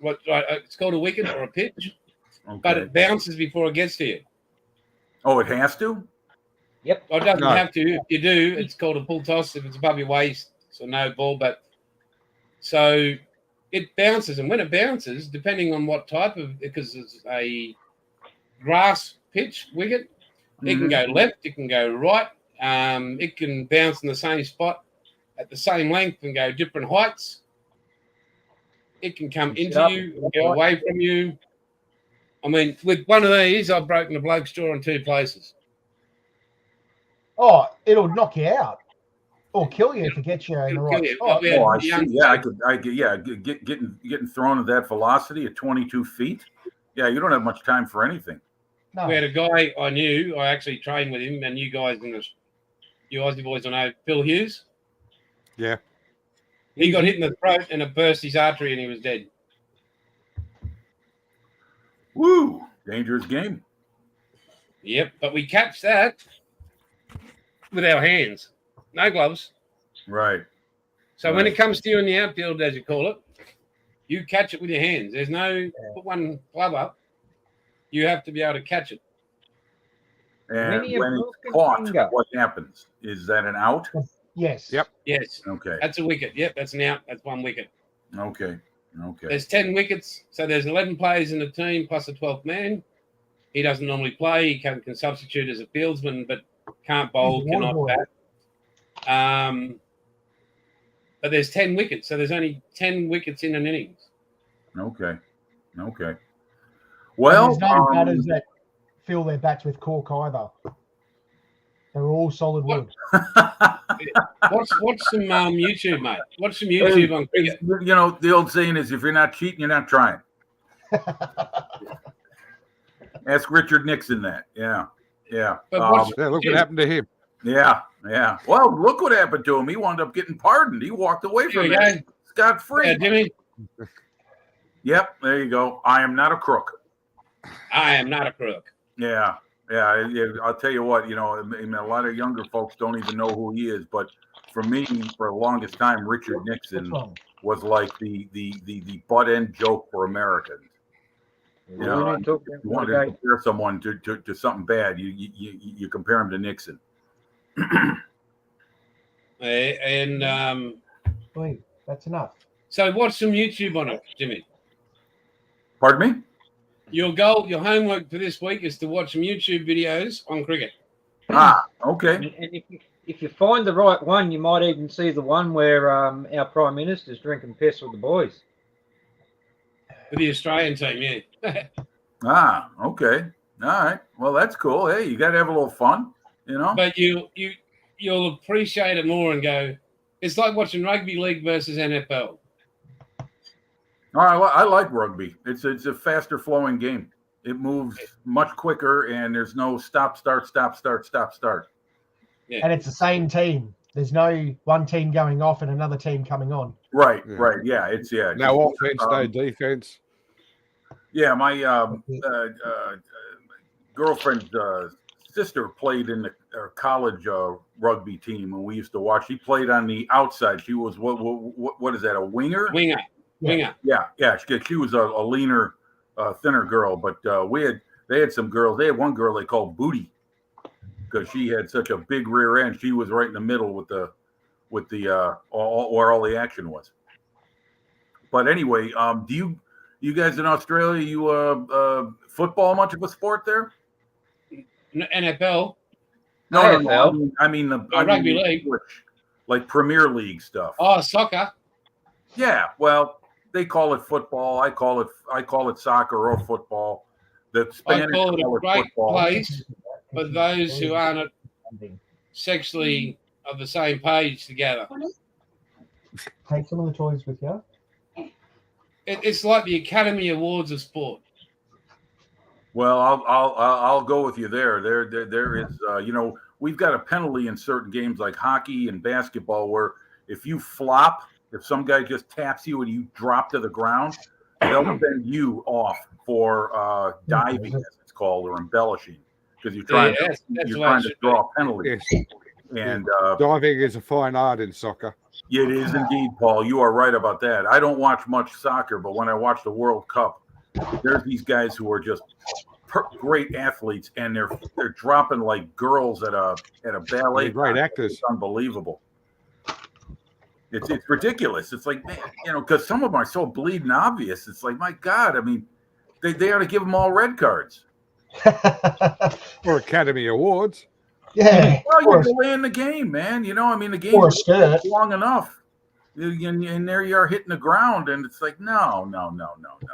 It's called a wicket or a pitch, but it bounces before it gets to you. Oh, it has to. Yep. It doesn't have to. If you do, it's called a pull toss. If it's above your waist, so no ball. But so it bounces, and when it bounces, depending on what type of, because it's a grass pitch wicket, it can go left, it can go right. It can bounce in the same spot at the same length and go different heights. It can come into you and go away from you. I mean, with one of these, I've broken a bloke's jaw in 2 places. Oh, it'll knock you out or kill you if it gets you in the right spot. I see. Yeah, I could. Getting thrown at that velocity at 22 feet. Yeah, you don't have much time for anything. No. We had a guy I knew. I actually trained with him, and you guys you Aussie boys, I know Phil Hughes. Yeah. He got hit in the throat and it burst his artery and he was dead. Woo! Dangerous game. Yep, but we catch that with our hands. No gloves. Right. So when it comes to you in the outfield, as you call it, you catch it with your hands. There's no put one glove up. You have to be able to catch it. And when it's caught, what happens? Is that an out? Yes. Yep. Yes. Okay. That's a wicket. Yep, that's an out. That's 1 wicket. Okay. There's 10 wickets, so there's 11 players in the team plus a 12th man. He doesn't normally play. He can substitute as a fieldsman, but can't bowl, cannot bat. But there's 10 wickets, so there's only 10 wickets in an innings. Okay. Well, there's no batters that fill their bats with cork either. They're all solid wood. Watch some YouTube, mate. Watch some YouTube on cricket. You know, the old saying is, if you're not cheating, you're not trying. Ask Richard Nixon that. Yeah. But what's, Yeah, look what happened to him. Yeah. Well, look what happened to him. He wound up getting pardoned. He walked away here from we it go. scot-free. Jimmy, Yep, there you go. I am not a crook. I am not a crook. Yeah. I'll tell you what, I mean, a lot of younger folks don't even know who he is. But for me, for the longest time, Richard Nixon was like the butt end joke for Americans. You know, if you wanted to compare someone to something bad, you compare him to Nixon. And Wait, that's enough. so watch some YouTube on it, Jimmy. Pardon me? Your homework for this week is to watch some YouTube videos on cricket. Okay. And if you find the right one, you might even see the one where our Prime Minister's drinking piss with the boys. With the Australian team, yeah. Okay. All right. Well, that's cool. Hey, you got to have a little fun, But you'll appreciate it more and go, it's like watching rugby league versus NFL. All right. Well, I like rugby. It's a faster flowing game. It moves much quicker, and there's no stop, start. Yeah. And it's the same team. There's no one team going off and another team coming on. Right. Yeah. No offense, no defense. Yeah, my girlfriend's sister played in the college rugby team, and we used to watch. She played on the outside. She was what is that? A winger? Winger. Yeah. She was a leaner, thinner girl, but they had some girls. They had one girl they called Booty because she had such a big rear end. She was right in the middle with the where all the action was. But anyway, do you guys in Australia, football much of a sport there? NFL. No. I mean rugby league, like Premier League stuff. Oh, soccer. Yeah, well, they call it football. I call it soccer or football. The Spanish I call it a great football. place for those who aren't sexually of the same page together. Take some of the toys with you. It's like the Academy Awards of sport. Well, I'll go with you there. There is we've got a penalty in certain games like hockey and basketball where if you flop, if some guy just taps you and you drop to the ground, they'll send you off for diving, as it's called, or embellishing, because you're trying to draw a penalty. Yes. And diving is a fine art in soccer. It is indeed, Paul. You are right about that. I don't watch much soccer, but when I watch the World Cup, there's these guys who are just great athletes, and they're dropping like girls at a ballet. They're great actors. It's unbelievable. It's ridiculous. It's like, man, because some of them are so bleeding obvious. It's like, my God, I mean, they ought to give them all red cards. For Academy Awards. Yeah. Well, you're delaying the game, man. The game is long enough. And there you are hitting the ground, and it's like, no.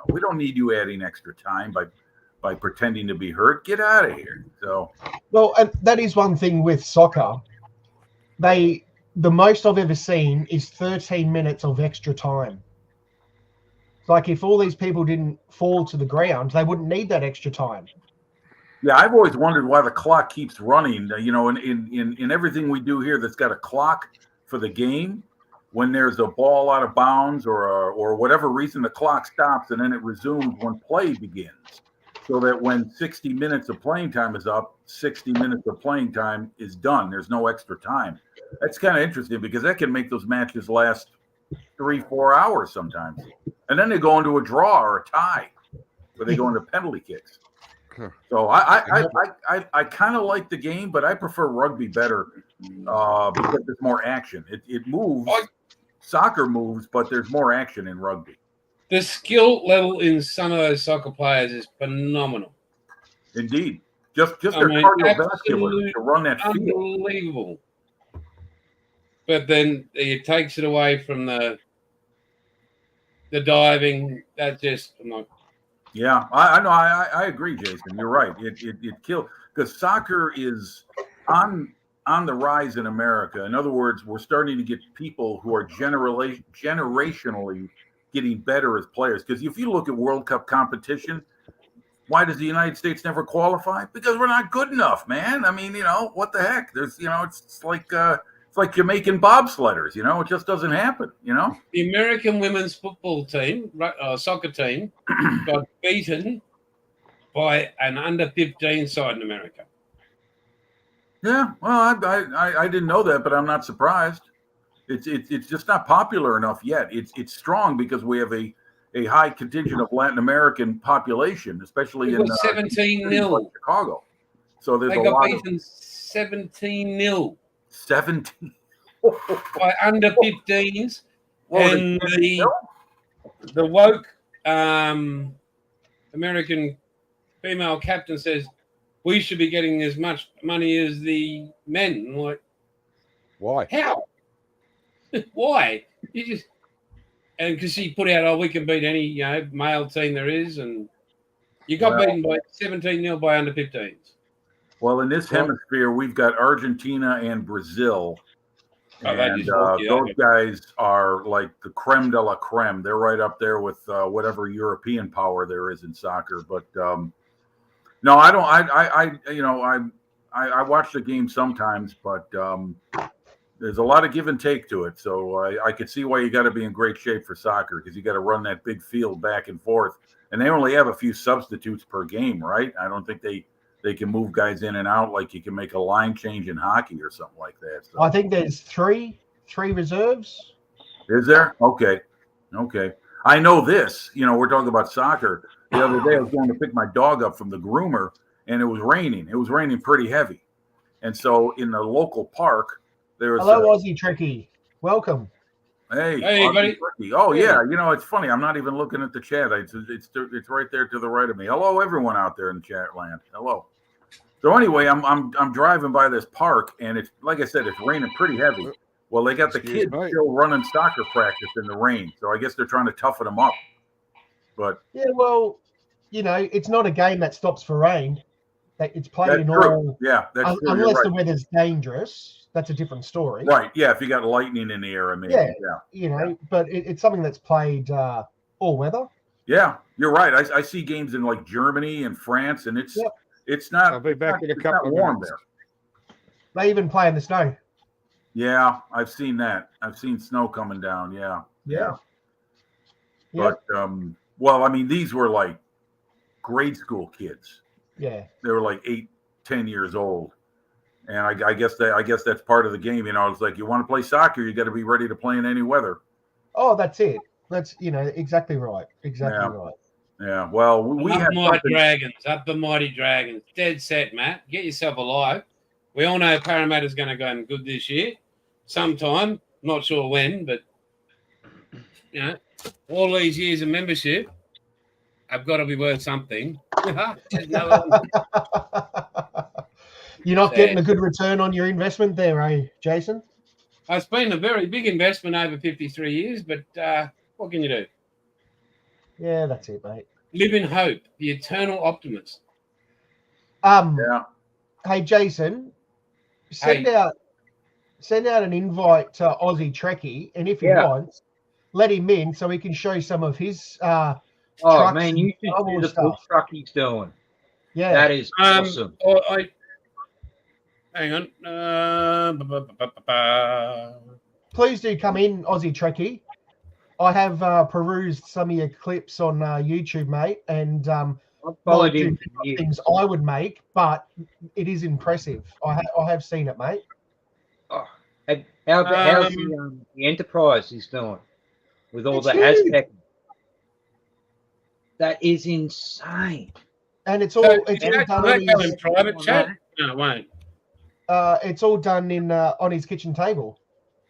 We don't need you adding extra time by pretending to be hurt. Get out of here. So, well, and that is one thing with soccer. The most I've ever seen is 13 minutes of extra time. It's like if all these people didn't fall to the ground, they wouldn't need that extra time. Yeah, I've always wondered why the clock keeps running. In everything we do here that's got a clock for the game, when there's a ball out of bounds or whatever reason, the clock stops and then it resumes when play begins. So that when 60 minutes of playing time is up, 60 minutes of playing time is done. There's no extra time. That's kind of interesting because that can make those matches last 3-4 hours sometimes. And then they go into a draw or a tie where they go into penalty kicks. So I kind of like the game, but I prefer rugby better because there's more action. It moves. Soccer moves, but there's more action in rugby. The skill level in some of those soccer players is phenomenal. Indeed. Just their cardiovascular to run that field. Unbelievable. But then it takes it away from the diving. That just, I'm not. Yeah, I know. I agree, Jason. You're right. It killed because soccer is on the rise in America. In other words, we're starting to get people who are generationally getting better as players. Because if you look at World Cup competition, Why does the United States never qualify? Because we're not good enough, man. I mean, what the heck? There's, it's like Jamaican bobsledders. It just doesn't happen. The American women's football team, soccer team, got beaten by an under 15 side in America. Yeah, well, I didn't know that, but I'm not surprised. It's just not popular enough yet. It's strong because we have a high contingent of Latin American population, especially in 17-0 like Chicago. So there's they a got lot beaten 17-0 17 by under 15s, and the woke American female captain says we should be getting as much money as the men. I'm like, Why? how? Why? You just and because she put out, we can beat any male team there is, and you got beaten by 17-0 by under 15s. Well, in this hemisphere, we've got Argentina and Brazil, and those guys are like the creme de la creme. They're right up there with whatever European power there is in soccer. But no, I don't. I watch the game sometimes, but there's a lot of give and take to it. So I could see why you got to be in great shape for soccer, because you got to run that big field back and forth. And they only have a few substitutes per game, right? I don't think they can move guys in and out like you can make a line change in hockey or something like that. So. I think there's three reserves. Is there? Okay. I know this. We're talking about soccer. The other day I was going to pick my dog up from the groomer, and it was raining. It was raining pretty heavy. And so in the local park, there was Hello, Aussie Tricky. Welcome. Hey, buddy. Tricky. Oh, yeah. It's funny. I'm not even looking at the chat. It's right there to the right of me. Hello, everyone out there in the chat land. Hello. So anyway, I'm driving by this park, and it's like I said, it's raining pretty heavy. Well, they got the kids still running soccer practice in the rain, so I guess they're trying to toughen them up. But yeah, well, it's not a game that stops for rain. It's played in true. all. Yeah, that's true. Unless the weather's dangerous, that's a different story. Right. Yeah, if you got lightning in the air, maybe. Yeah. But it's something that's played all weather. Yeah, you're right. I see games in like Germany and France, and it's not. I'll be back in a couple of warm minutes. there. They even play in the snow. Yeah, I've seen that. I've seen snow coming down. Yeah. But well, I mean, these were like grade school kids. Yeah. They were like 8, 10 years old, and I guess that's part of the game. It's like you want to play soccer, you got to be ready to play in any weather. Oh, that's it. That's exactly right. Right. Yeah. Well, we have up the mighty dragons. Dead set, Matt. Get yourself alive. We all know Parramatta's going to go good this year, sometime. Not sure when, but all these years of membership have got to be worth something. You're not getting a good return on your investment there, eh, Jason? It's been a very big investment over 53 years, but what can you do? Yeah, that's it, mate. Live in hope, the eternal optimist. Hey, Jason, send out an invite to Aussie Trekkie, and if he wants, let him in so he can show some of his oh man, you should see the bush truck he's doing. Yeah, that is awesome. Hang on. Please do come in, Aussie Trekkie. I have perused some of your clips on YouTube, mate, and I've followed him things I would make, but it is impressive. I have seen it, mate. Oh, how's the Enterprise he's doing with all the Aztec? That is insane. And it's all done in private chat. No, it won't. It's all done in on his kitchen table.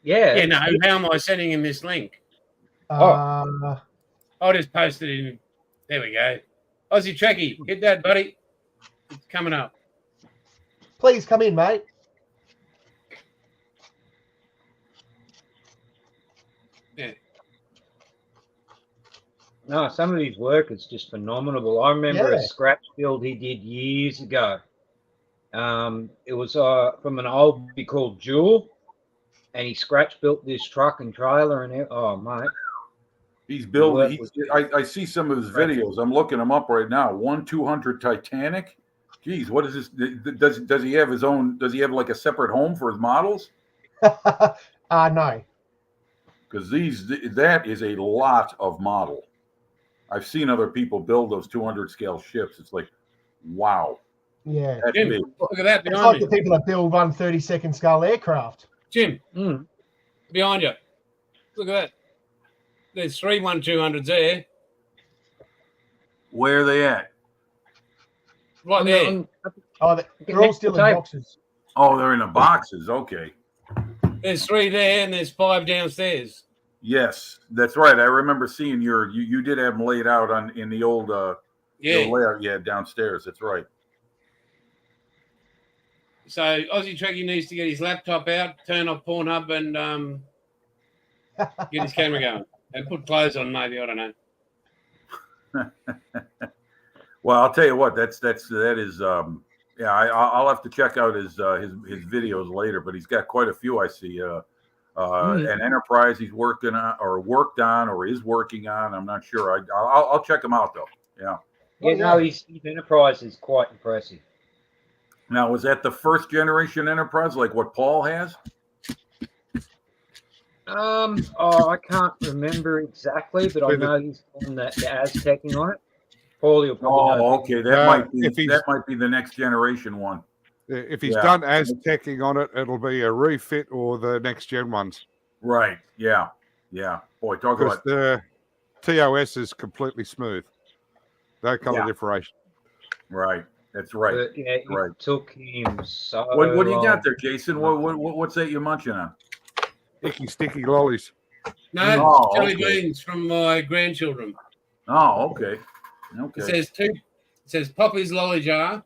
Yeah. Yeah. No. How am I sending him this link? I'll just post it in. There we go. Aussie Trekkie, hit that, buddy. It's coming up. Please come in, mate. Yeah. No, some of his work is just phenomenal. I remember a scratch build he did years ago. It was from an old be called Jewel, and he scratch built this truck and trailer and oh mate, He's building. Work I see some of his videos. I'm looking them up right now. 1-200 Titanic. Geez, what is this? Does he have his own? Does he have like a separate home for his models? No. Because that is a lot of model. I've seen other people build those 200 scale ships. It's like, wow. Yeah. That's Jim, big. look at that It's behind like me. the people that build 1/32 scale aircraft. Jim, Mm. behind you. Look at that. There's 3 1-200s there. Where are they at? Right there. Oh, they're all still in boxes. Oh, they're in the boxes. Okay. There's 3 there and there's 5 downstairs. Yes, that's right. I remember seeing you did have them laid out in the old Yeah. the layout you had downstairs. That's right. So Aussie Trekkie needs to get his laptop out, turn off Pornhub, and get his camera going, and put clothes on. Maybe, I don't know. Well, I'll tell you what. That is yeah. I'll have to check out his videos later. But he's got quite a few. I see. An enterprise he's working on, or worked on, or is working on. I'm not sure. I'll check him out though. Yeah. Yeah, no, his enterprise is quite impressive. Now, was that the first generation enterprise, like what Paul has? Oh, I can't remember exactly, but I know he's on the Aztecing on it. Paul, you'll probably know. Oh, okay. That might be the next generation one. If he's done Aztecing on it, it'll be a refit or the next gen ones. Right. Yeah. Yeah. Boy, talk Because about the TOS is completely smooth. No color differentiation. right. That's right. But, yeah, it took him so What do you long. got there, Jason? What's that you're munching on? Icky sticky lollies. No, jelly beans from my grandchildren. Oh, okay. Okay. It says Poppy's lolly jar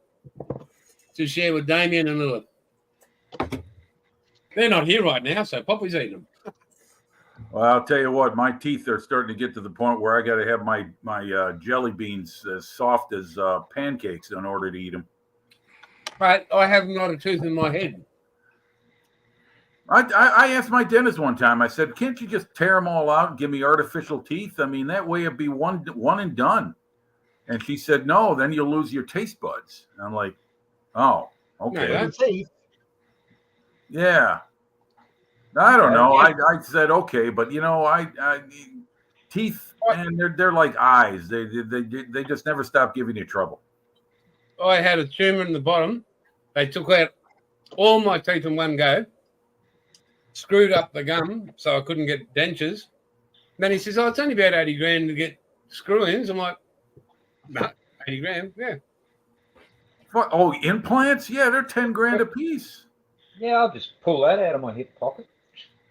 to share with Damien and Lilith. They're not here right now, so Poppy's eating them. Well, I'll tell you what, my teeth are starting to get to the point where I got to have my jelly beans as soft as pancakes in order to eat them. But I haven't got a tooth in my head. I asked my dentist one time. I said, "Can't you just tear them all out and give me artificial teeth? I mean, that way it'd be one and done." And she said, "No, then you'll lose your taste buds." And I'm like, "Oh, okay, yeah." I don't know. I said okay, but I teeth, and they're like eyes. They just never stop giving you trouble. I had a tumor in the bottom. They took out all my teeth in one go, screwed up the gum so I couldn't get dentures. Then he says, "Oh, it's only about 80 grand to get screw-ins." I'm like, "No, 80 grand, yeah." Oh, implants? Yeah, they're 10 grand a piece. Yeah, I'll just pull that out of my hip pocket.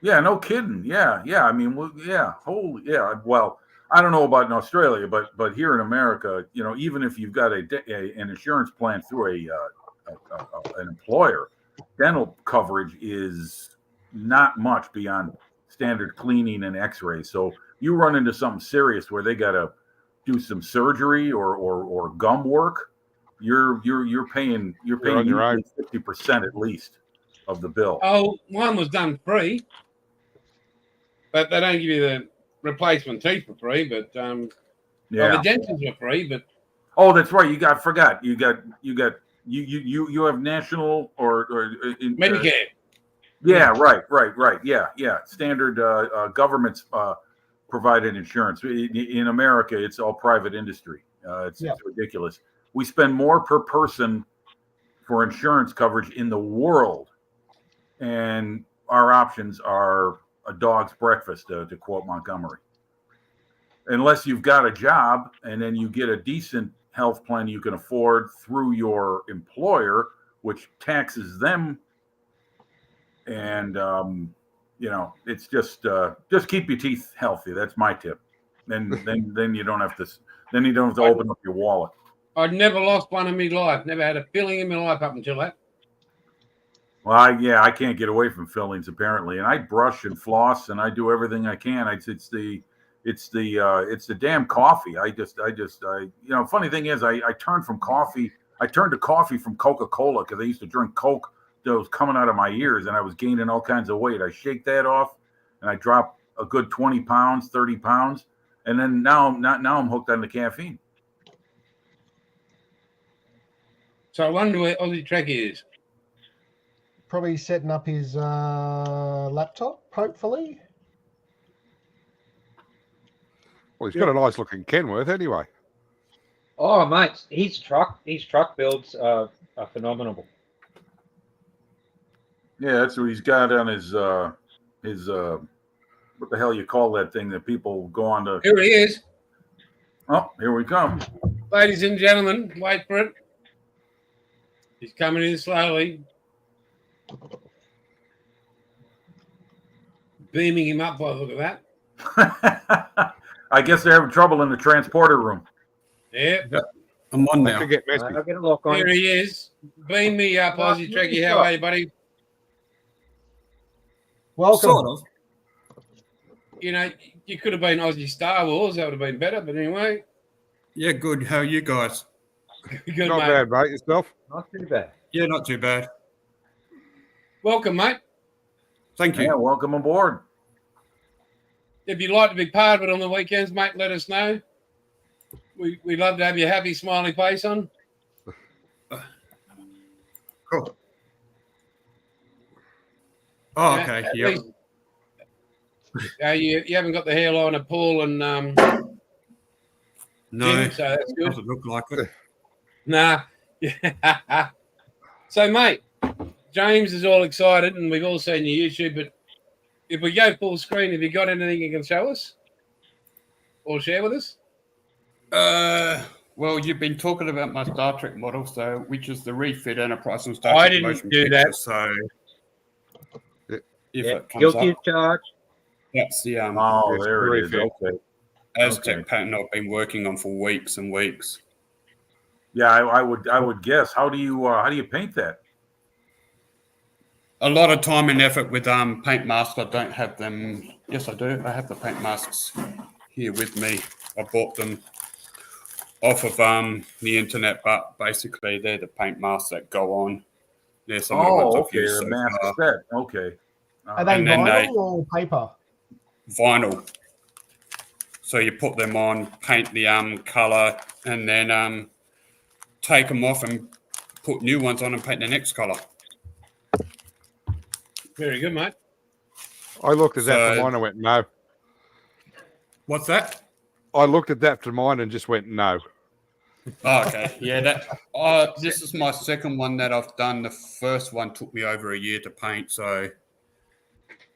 Yeah, no kidding. Yeah. I mean, holy, yeah. Well, I don't know about in Australia, but here in America, even if you've got an insurance plan through an employer, dental coverage is not much beyond standard cleaning and X-rays. So you run into something serious where they got to do some surgery or gum work, you're paying 50% at least of the bill. Oh, one was done free, but they don't give you the replacement teeth for free. But the dentures are free. But that's right. You have national or Medicare. Yeah, right. Yeah. Standard government's provided insurance. In America, it's all private industry. It's ridiculous. We spend more per person for insurance coverage in the world, and our options are a dog's breakfast, to quote Montgomery. Unless you've got a job and then you get a decent health plan you can afford through your employer, which taxes them. And, it's just keep your teeth healthy. That's my tip. Then you don't have to open up your wallet. I'd never lost one in my life. Never had a filling in my life up until that. Well, I can't get away from fillings apparently, and I brush and floss and I do everything I can. It's the damn coffee. Funny thing is, I turned to coffee from Coca-Cola because I used to drink Coke that was coming out of my ears, and I was gaining all kinds of weight. I shake that off, and I drop a good 20 pounds, 30 pounds. and then now I'm hooked on the caffeine. So I wonder where Aussie Tracky is. Probably setting up his laptop, hopefully. Well, he's got a nice looking Kenworth anyway. Oh, mate, his truck builds are phenomenal. Yeah, that's what he's got on his what the hell you call that thing that people go on to? Here he is. Oh, here we come. Ladies and gentlemen, wait for it. He's coming in slowly. Beaming him up by the look of that. I guess they're having trouble in the transporter room. Yep. I'm on That now. could get messy. I'll get a lock on. Here he is. Beam me up, Aussie Tracky. How are you, buddy? Welcome. Sort of. You know, you could have been Aussie Star Wars. That would have been better. But anyway, Yeah, good. How are you guys? good, Not mate. bad, mate. Yourself? Not too bad. Yeah, not too bad. Welcome, mate. Thank you. Yeah, welcome aboard. If you'd like to be part of it on the weekends, mate, let us know. We love to have your happy, smiling face on. Cool. Oh, Yeah, okay. at Yep. least- you haven't got the hairline of Paul and No, Jim, so that's good. doesn't look like it. Nah. So, mate, James is all excited, and we've all seen your YouTube. But if we go full screen, have you got anything you can show us or share with us? Well, you've been talking about my Star Trek model, so which is the refit Enterprise and Star I Trek didn't motion do picture, that. So if it comes Guilty up, of charge. that's the Oh, Yes, there it is. terrific. Okay. Aztec okay. pattern I've been working on for weeks and weeks. Yeah, I would guess. How do you paint that? A lot of time and effort with paint masks. I don't have them. Yes, I do. I have the paint masks here with me. I bought them off of the internet, but basically they're the paint masks that go on. They're some of the ones Oh, I've okay. used The so mask far. set. Okay. Are they And then vinyl or paper? Vinyl. So you put them on, paint the color, and then take them off and put new ones on and paint the next color. Very good, mate. I looked at that So- for mine and went, no. What's that? I looked at that for mine and just went, no. Oh, okay. Yeah, this is my second one that I've done. The first one took me over a year to paint, so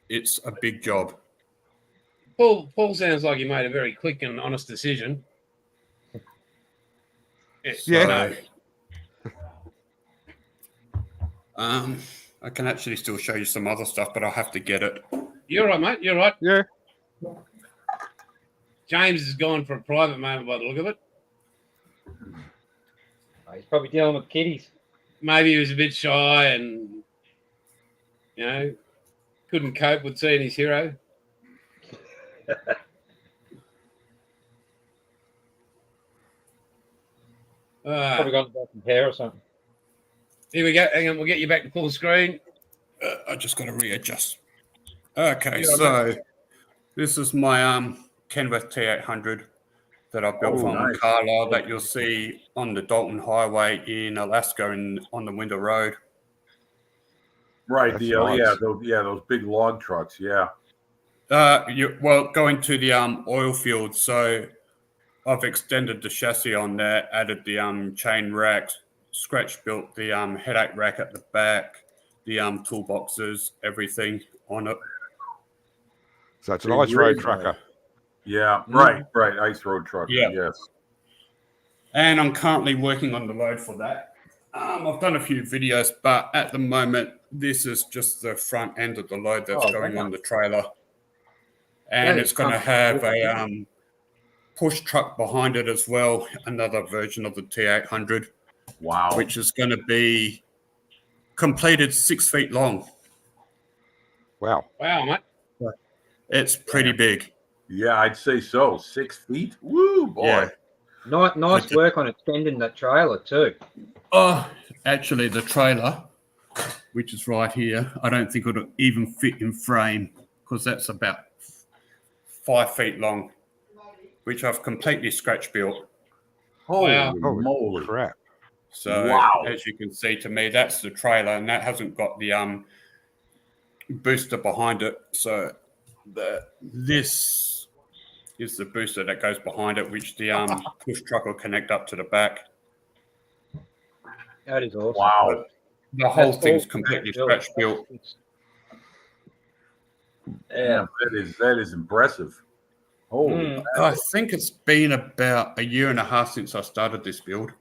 it's a big job. Paul sounds like he made a very quick and honest decision. Yeah. I can actually still show you some other stuff, but I'll have to get it. You're right, mate. You're right. Yeah. James has gone for a private moment by the look of it. He's probably dealing with kiddies. Maybe he was a bit shy and, couldn't cope with seeing his hero. Probably gone to buy some hair or something. Here we go. Hang on, we'll get you back to full screen. I just got to readjust. Okay, Yeah, so this is my Kenworth T800 that I built from nice. Carlisle that you'll see on the Dalton Highway in Alaska and on the Winter Road. Right. That's The nice. those big log trucks. Yeah. Going to the oil field, so I've extended the chassis on there, added the chain rack, scratch built the headache rack at the back, the toolboxes, everything on it. So it's an Big ice road rig. trucker. Yeah. Right. Ice road truck. Yeah. Yes. And I'm currently working on the load for that. I've done a few videos, but at the moment, this is just the front end of the load that's going on the trailer. And Yeah, it's going to have a push truck behind it as well, another version of the T800, Wow. which is going to be completed 6 feet long. Wow. Wow, mate. It's pretty big. Yeah, I'd say so. 6 feet. Woo, boy. Yeah. Nice work on extending that trailer too. Oh, actually, the trailer, which is right here, I don't think it'll even fit in frame because that's about 5 feet long. which I've completely scratch built. Holy Wow. Holy moly! crap. So Wow. as you can see, to me, that's the trailer, and that hasn't got the booster behind it. So this is the booster that goes behind it, which the push truck will connect up to the back. That is awesome. Wow. The whole That's thing's all completely scratch scratch built. Yeah. Damn, that is impressive. Holy Mm. I think it's been about a year and a half since I started this build.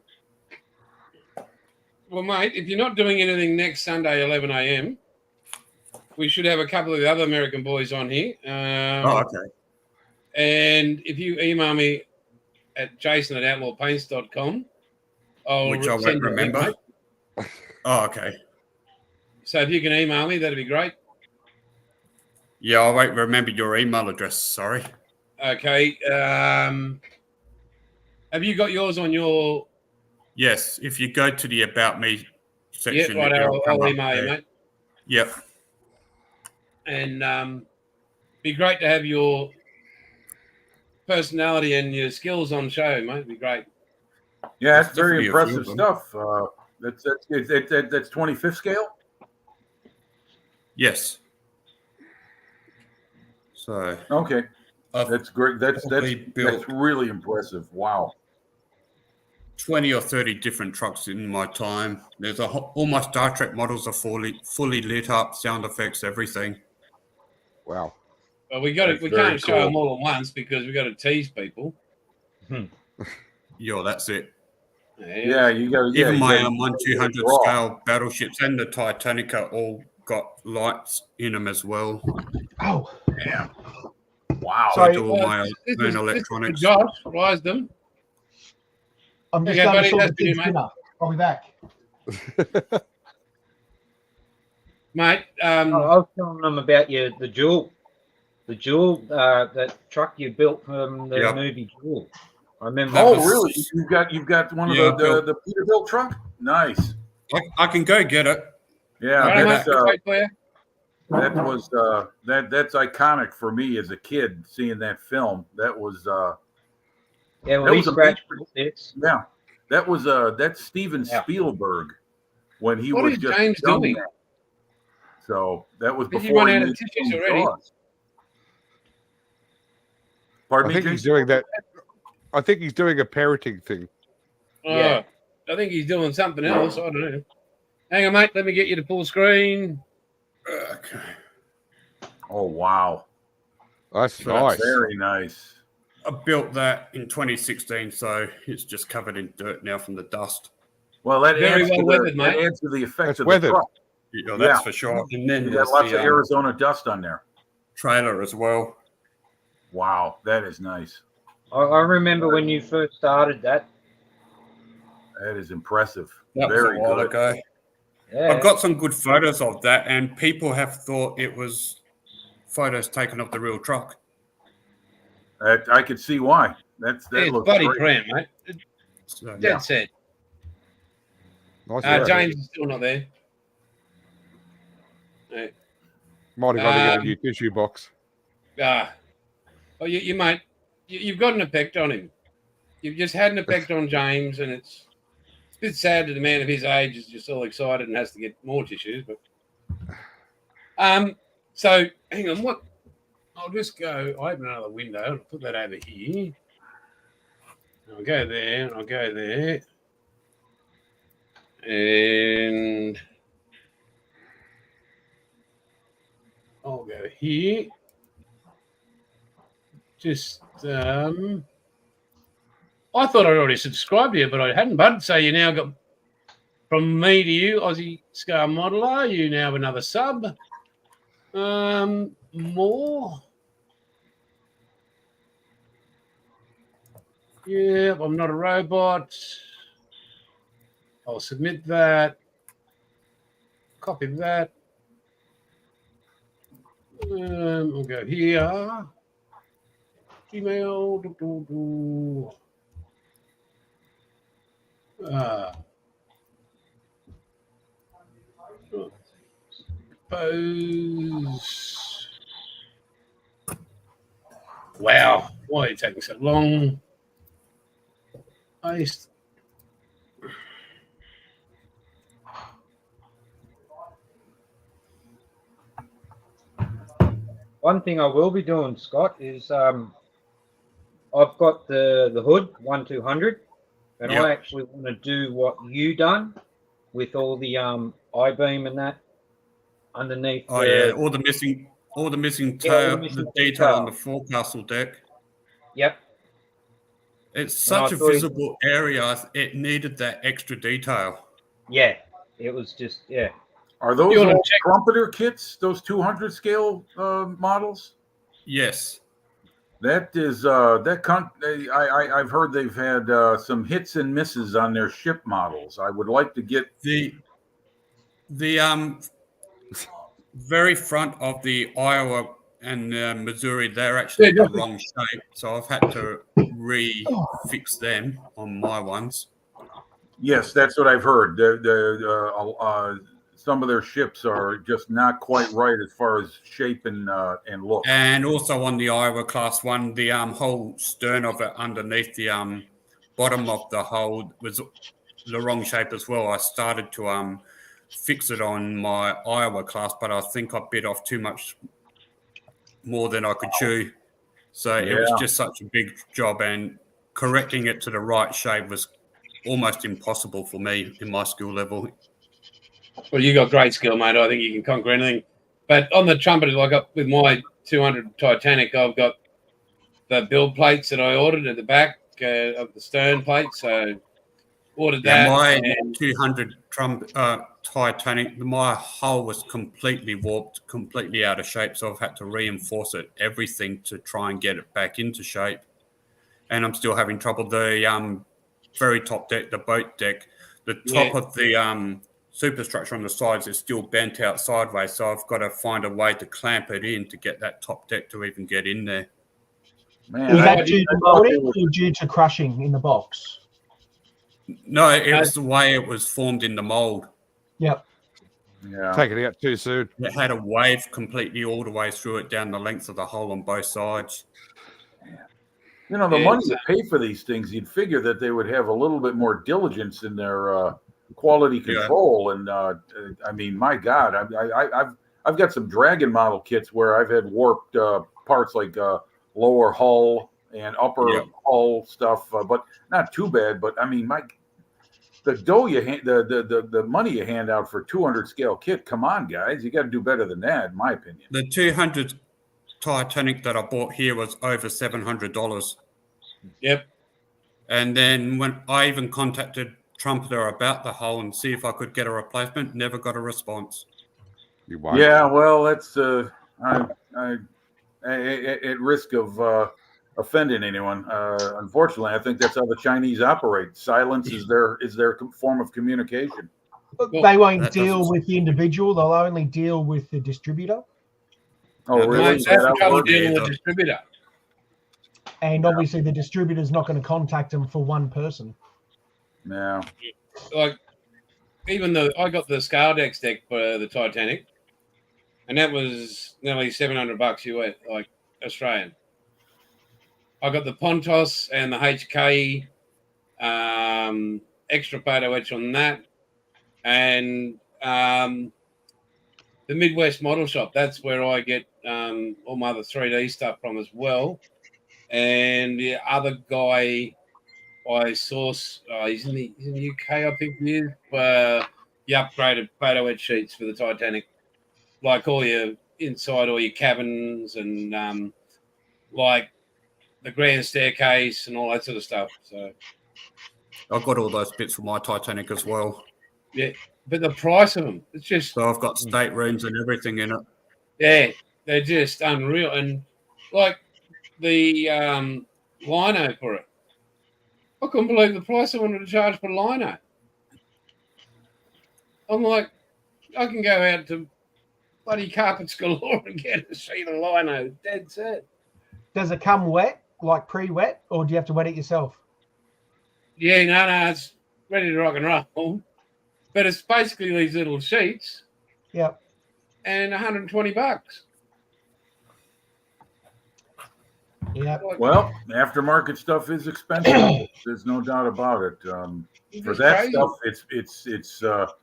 Well, mate, if you're not doing anything next Sunday, 11 a.m., we should have a couple of the other American boys on here. Okay. And if you email me at jason@outlawpaints.com, I'll Which I won't send you a link, remember. mate. Oh, okay. So if you can email me, that'd be great. Yeah, I won't remember your email address. Sorry. Okay. Have you got yours on your... Yes, if you go to the About Me Yeah, section, right, it'll come I'll up email you, there. mate. Yep. And be great to have your personality and your skills on show, mate. It'd be great. Yeah, There's that's very definitely a few impressive of them. stuff. That's 25th scale. Yes. So Okay, I've that's great. That's probably built really impressive. Wow. 20 or 30 different trucks in my time. There's all my Star Trek models are fully lit up, sound effects, everything. Wow. Well, we That's very can't show cool. them all at once because we got to tease people. Yeah, that's it. Yeah, you got Even my gotta 1/200 draw. scale battleships and the Titanica all got lights in them as well. Oh, Damn. Wow. So- I do all my This own is electronics. Josh Wisdom. I'm just Okay, going buddy, to sort that's the big good, mate. dinner. I'll be back. Mate, I was telling them about the Jewel, that truck you built from the Yep. movie Jewel. I remember. That Oh, was- really? You've got one of Yeah, the Peterbilt truck? Nice. I can go get it. Yeah, all right, that's mate, wait for you. that's iconic for me as a kid seeing that film. That was Yeah, well, that he was scratched this. yeah. That's Steven Yeah. Spielberg when he What was is just James young doing? man. So that was Did he before run he out of made tissues film already? Jaws. Pardon I me, think he's Jason? doing that. I think he's doing a parenting thing. Yeah. I think he's doing something else. I don't know. Hang on, mate. Let me get you to full screen. Okay. Oh wow, That's So that's nice. very nice. I built that in 2016, so it's just covered in dirt now from the dust. Well, that Very adds, well to weathered, the, mate. that adds to the effect That's of weathered. the truck. Yeah, that's Yeah. for sure. And then You there's got lots the of Arizona dust on there. trailer as well. Wow, that is nice. I remember when you first started that. That is impressive. That Very was a while good. ago. Yeah. I've got some good photos of that, and people have thought it was photos taken of the real truck. I could see why. That It's looks bloody great. cramp, mate. So, Dead set. Nice. work. James is still not there. Might have got to get a Um, new tissue box. Oh, you mate, you've got an effect on him. You've just had an effect on James, and it's a bit sad that a man of his age is just all excited and has to get more tissues. But so hang on, what? I'll just go. I open another window. I'll put that over here. I'll go there. And I'll go there, and I'll go here. Just I thought I'd already subscribed to you, but I hadn't, bud. So you now got from me to you, Aussie Scar Modeller. You now have another sub. More. Yeah, I'm not a robot. I'll submit that. Copy that. We'll go here. Gmail. Pose. Wow. Why are you taking so long? Paste. One thing I will be doing, Scott, is I've got the hood 1200, and Yep. I actually want to do what you done with all the I-beam and that underneath. Oh yeah, all the missing all the tail, missing the detail on the detail. forecastle deck. Yep. It's And I such a thought visible area. It needed that extra detail. Yeah, it was just Are those You wanna all check- trumpeter kits? Those 200 scale models? Yes. That is I've heard they've had some hits and misses on their ship models. I would like to get The very front of the Iowa and Missouri, they're actually the wrong shape, so I've had to re-fix them on my ones. yes, that's what I've heard. Some of their ships are just not quite right as far as shape and look. And also on the Iowa Class 1, the whole stern of it underneath the bottom of the hull was the wrong shape as well. I started to fix it on my Iowa class, but I think I bit off too much more than I could chew. So it was just such a big job, and correcting it to the right shape was almost impossible for me in my skill level. Well, you got great skill, mate. I think you can conquer anything. But on the trumpet, like with my 200 Titanic, I've got the build plates that I ordered at the back of the stern plate. So ordered that. My 200 Titanic, my hull was completely warped, completely out of shape. So I've had to reinforce it, everything to try and get it back into shape. And I'm still having trouble. The very top deck, the boat deck, the top of the superstructure on the sides is still bent out sideways. So I've got to find a way to clamp it in to get that top deck to even get in there. Man, Was that due to molding or due to crushing in the box? No, it was the way it was formed in the mold. Yep. Yeah. Take it out too soon. It had a wave completely all the way through it down the length of the hull on both sides. You know, the money you pay for these things, you'd figure that they would have a little bit more diligence in their quality control. And I mean, my God, I've got some Dragon model kits where I've had warped parts like lower hull and upper hull stuff, but not too bad. But I mean, the dough the money you hand out for 200 scale kit. Come on, guys, you got to do better than that, in my opinion. The 200 Titanic that I bought here was over $700. Yep. And then when I even contacted Trumpeter about the hull and see if I could get a replacement, never got a response. You won't. Yeah, well, that's at risk of offending anyone. Unfortunately, I think that's how the Chinese operate. Silence is their form of communication. They won't deal with the individual. They'll only deal with the distributor. Oh, really? Mate, that's trouble dealing with the distributor. And obviously, the distributor's not going to contact them for one person. Yeah. Like, even though I got the Scaldex deck for the Titanic, and that was nearly $700 US, like Australian. I got the Pontos and the HK extra photo etch on that, and the Midwest Model Shop. That's where I get all my other 3D stuff from as well. And the other guy I source, he's in the UK, I think he is. The upgraded photo etch sheets for the Titanic, like all your inside, all your cabins, and like the grand staircase and all that sort of stuff. So I've got all those bits for my Titanic as well. yeah, but the price of them, it's just So I've got staterooms and everything in it. Yeah, they're just unreal. And like the lino for it, I couldn't believe the price I wanted to charge for lino. I'm like, I can go out to bloody Carpets Galore and get a sheet of lino. Dead set. Does it come wet, like pre-wet, or do you have to wet it yourself? Yeah, no, it's ready to rock and roll. But it's basically these little sheets. Yep. And $120. Yeah. Well, aftermarket stuff is expensive. There's no doubt about it. For that crazy. stuff,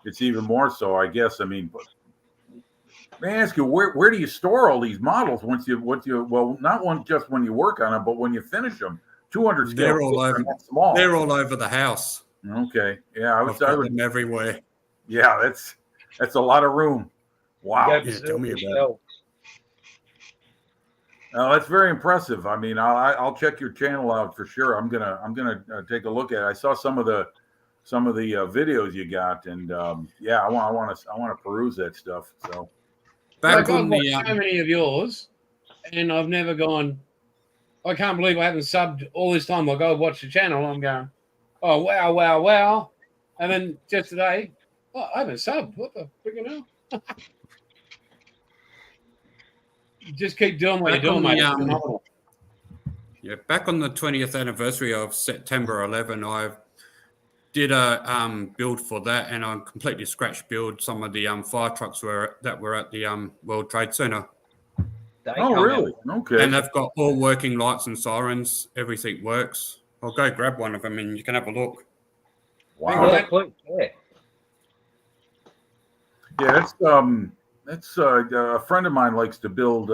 it's even more so, I guess. I mean, but may I ask you, where do you store all these models once you well, not one just when you work on them, but when you finish them? 200 scale. They're all over. Small. They're all over the house. Okay. Yeah, I I've got them everywhere. Yeah, that's a lot of room. Wow. Yeah, tell me about it. That's very impressive. I mean, I'll check your channel out for sure. I'm gonna take a look at it. I saw some of the videos you got, and yeah, I want to peruse that stuff. So Back I've on watched the so many of yours, and I've never gone. I can't believe I haven't subbed all this time. Like I watch the channel, I'm going, oh wow, wow, wow, and then just today, oh, I haven't subbed. What the freaking hell? Just keep doing what Back you're doing, on mate. the, It's phenomenal. Yeah, back on the 20th anniversary of September 11, I did a build for that, and I completely scratch build some of the fire trucks that were at the World Trade Center. Oh, really? Okay. And they've got all working lights and sirens. Everything works. I'll go grab one of them, and you can have a look. Wow. Yeah, please. Yeah. Yeah, that's a friend of mine likes to build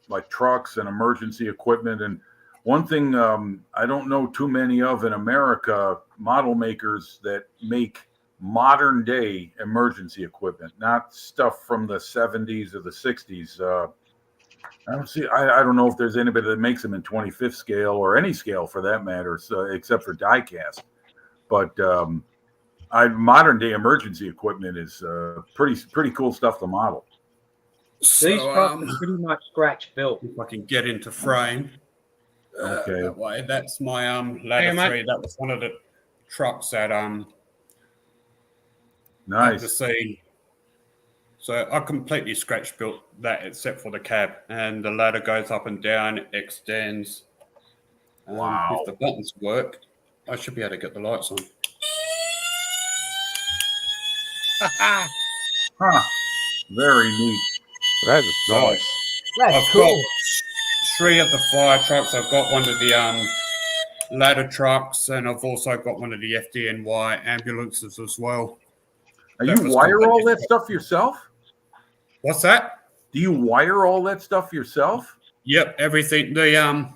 like trucks and emergency equipment. And one thing I don't know too many of in America, model makers that make modern day emergency equipment, not stuff from the 70s or the 60s. I don't know if there's anybody that makes them in 25th scale or any scale for that matter, except for die cast. But modern day emergency equipment is pretty cool stuff to model. These trucks are pretty much scratch built. If I can get into frame. Okay. That way, that's my ladder 3. That was one of the trucks that nice. at the scene. So I completely scratch built that except for the cab, and the ladder goes up and down, it extends. Wow. If the buttons work, I should be able to get the lights on. Huh. Very neat. That is nice. That's I've cool. got 3 of the fire trucks. I've got one of the ladder trucks, and I've also got one of the FDNY ambulances as well. Now, you wire all that stuff yourself? What's that? Do you wire all that stuff yourself? Yep, everything. The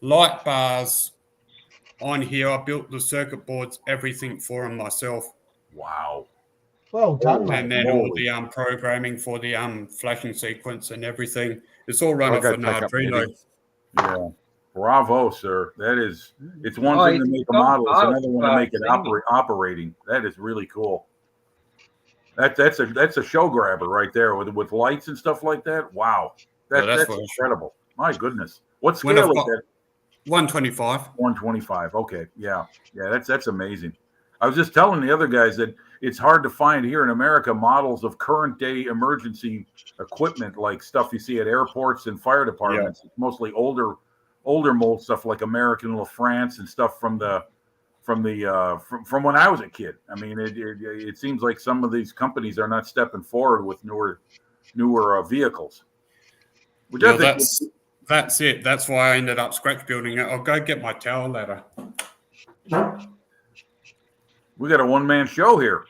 light bars on here, I built the circuit boards, everything for them myself. Wow. Well done, mate. And then all the programming for the flashing sequence and everything. It's all run off an Arduino. Yeah. Bravo, sir. It's one thing to make a model, it's another one to make it operating. That is really cool. That's a show grabber right there with lights and stuff like that. Wow. That's incredible. My goodness. What scale is that? 125. 125. Okay. Yeah. Yeah, that's amazing. I was just telling the other guys that it's hard to find here in America models of current day emergency equipment, like stuff you see at airports and fire departments. It's mostly older mold stuff like American LaFrance and stuff from when I was a kid. I mean, it seems like some of these companies are not stepping forward with newer vehicles. That's it. That's why I ended up scratch building it. I'll go get my tower ladder. We got a one-man show here.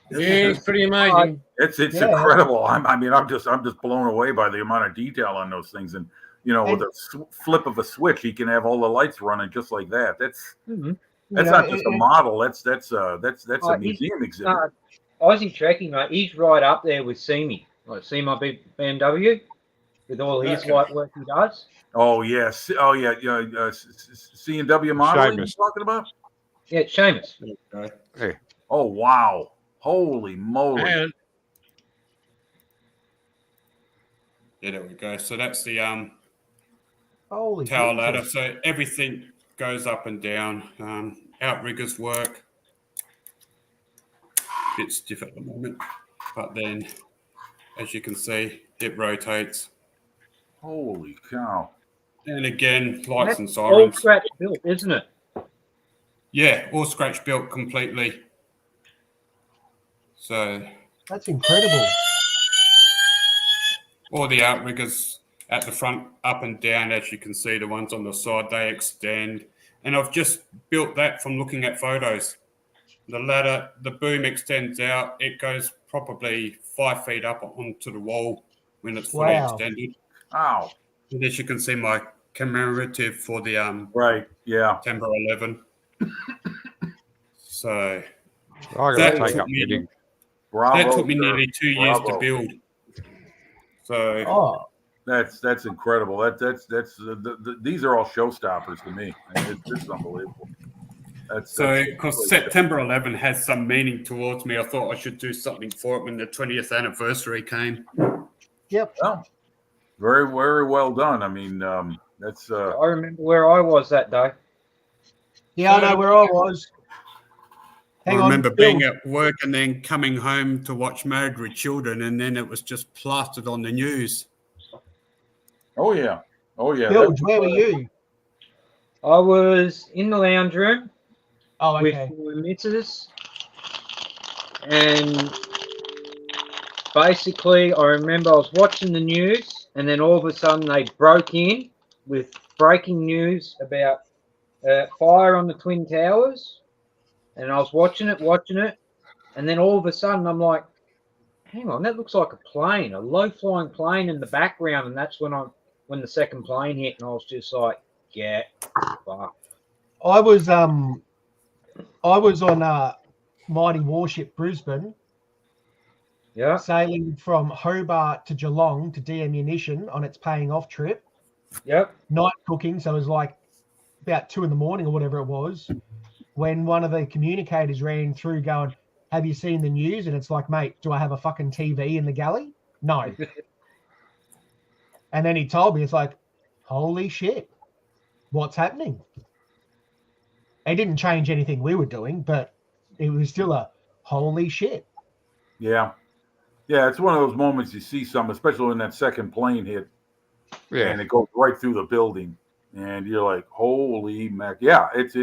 Yeah, it's pretty amazing. It's incredible. I'm just blown away by the amount of detail on those things. And with a flip of a switch, he can have all the lights running just like that. That's not just a model. That's a museum exhibit. Aussie Trekking, mate, he's right up there with Simi. Like, see my big BMW with all his light work he does. Oh yes. Oh yeah. C&W modeling you're talking about? Yeah, Seamus. Okay. Hey. Oh wow. Holy moly. And Yeah, there we go. So that's the Holy tower Jesus. ladder. So everything goes up and down. Outriggers work. Bit stiff at the moment, but then, as you can see, it rotates. Holy cow. And again, lights and All sirens. scratch built, isn't it? Yeah, all scratch built completely. So That's incredible. all the outriggers at the front, up and down, as you can see, the ones on the side, they extend. And I've just built that from looking at photos. The ladder, the boom extends out. It goes probably 5 feet up onto the wall when it's fully Wow. extended. Wow. And as you can see, my commemorative for the Right. Yeah. September 11. So I got that to take took up me- knitting. Bravo. that took me sir. nearly 2 years to Bravo. build. So Oh, That's incredible. These are all showstoppers to me. I mean, it's unbelievable. That's because really September 11 has some meaning towards me, I thought I should do something for it when the 20th anniversary came. yep. well, very, very well done. I mean, that's I remember where I was that day. Yeah, I know where I was. Hang I on, remember Bill. being at work and then coming home to watch Married with Children, and then it was just plastered on the news. oh yeah. Bilge, where were you? I was in the lounge room Oh, with okay. my missus, and basically I remember I was watching the news, and then all of a sudden they broke in with breaking news about fire on the Twin Towers, and I was watching it, and then all of a sudden I'm like, hang on, that looks like a plane, a low-flying plane in the background, and that's when the second plane hit, and I was just like, get fucked. I was on Mighty Warship Brisbane, Yeah, sailing from Hobart to Geelong to de-ammunition on its paying off trip. yep. Night cooking, so it was like about 2 a.m. or whatever it was, when one of the communicators ran through going, have you seen the news? And it's like, mate, do I have a fucking TV in the galley? No. And then he told me, it's like, holy shit, what's happening? It didn't change anything we were doing, but it was still a holy shit. Yeah. It's one of those moments you see some, especially when that second plane hit Yeah. and it goes right through the building, and you're like, "Holy mac!" Yeah, it's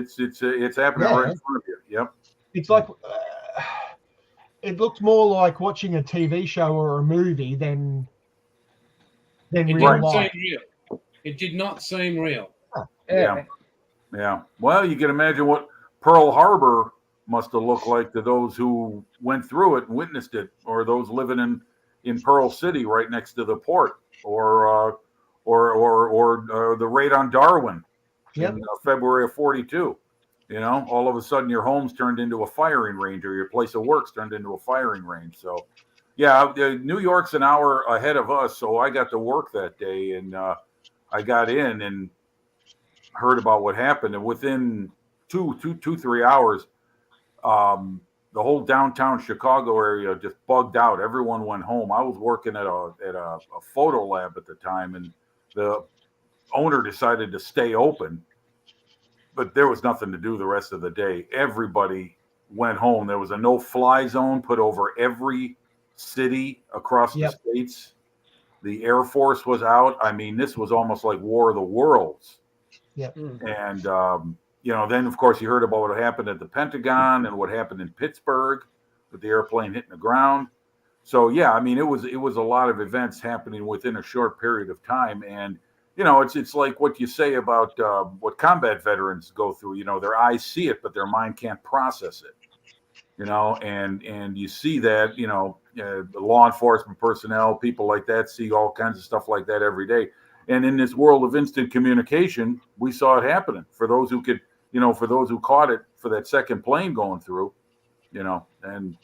happening right in front of you. Yep. It's like, it looked more like watching a TV show or a movie than It real didn't life. seem real. It did not seem real. Yeah. Well, you can imagine what Pearl Harbor must have looked like to those who went through it and witnessed it, or those living in Pearl City, right next to the port, or the raid on Darwin in February of '42. You know, all of a sudden your home's turned into a firing range, or your place of work's turned into a firing range. So, yeah, New York's an hour ahead of us, so I got to work that day, and I got in and heard about what happened, and within 3 hours, the whole downtown Chicago area just bugged out. Everyone went home. I was working at a photo lab at the time, and the owner decided to stay open, but there was nothing to do the rest of the day. Everybody went home. There was a no-fly zone put over every city across the states. The Air Force was out. I mean, this was almost like War of the Worlds. Yep. And, then, of course, you heard about what happened at the Pentagon and what happened in Pittsburgh with the airplane hitting the ground. So, yeah, I mean, it was a lot of events happening within a short period of time. And, it's like what you say about what combat veterans go through. Their eyes see it, but their mind can't process it. And you see that, the law enforcement personnel, people like that see all kinds of stuff like that every day. And in this world of instant communication, we saw it happening for those who could, for those who caught it for that second plane going through, and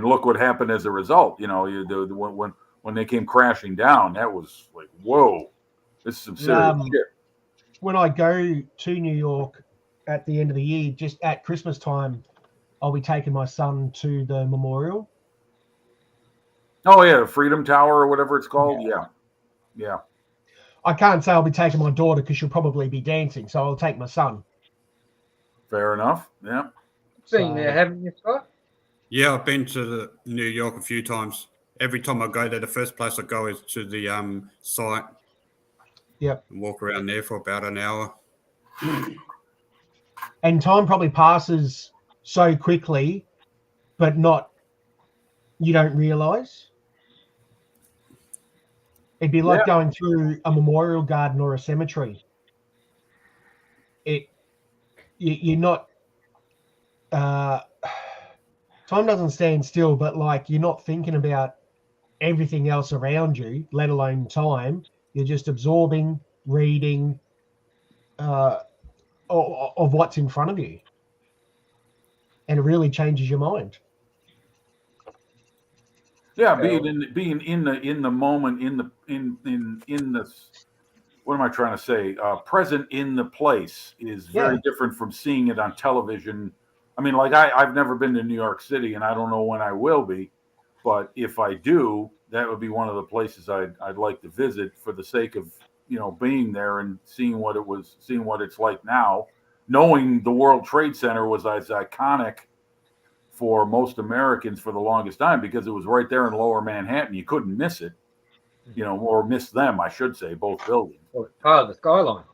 look what happened as a result. When they came crashing down, that was like, whoa, this is some serious shit. When I go to New York at the end of the year, just at Christmas time, I'll be taking my son to the memorial. Oh yeah, the Freedom Tower or whatever it's called. Yeah. I can't say I'll be taking my daughter because she'll probably be dancing, so I'll take my son. Fair enough. Yeah. Been there, haven't you, Scott? Yeah, I've been to New York a few times. Every time I go there, the first place I go is to the site. Yep. And walk around there for about an hour. And time probably passes so quickly, but you don't realise. It'd be like going through a memorial garden or a cemetery. You're not. Time doesn't stand still, but like you're not thinking about everything else around you, let alone time. You're just absorbing, reading, of what's in front of you, and it really changes your mind. Yeah, being in the moment, in the what am I trying to say? Present in the place is very different from seeing it on television. I mean, like I've never been to New York City, and I don't know when I will be, but if I do, that would be one of the places I'd like to visit for the sake of being there and seeing what it's like now, knowing the World Trade Center was as iconic for most Americans for the longest time because it was right there in Lower Manhattan. You couldn't miss it, or miss them, I should say, both buildings. Well, it's part of the skyline.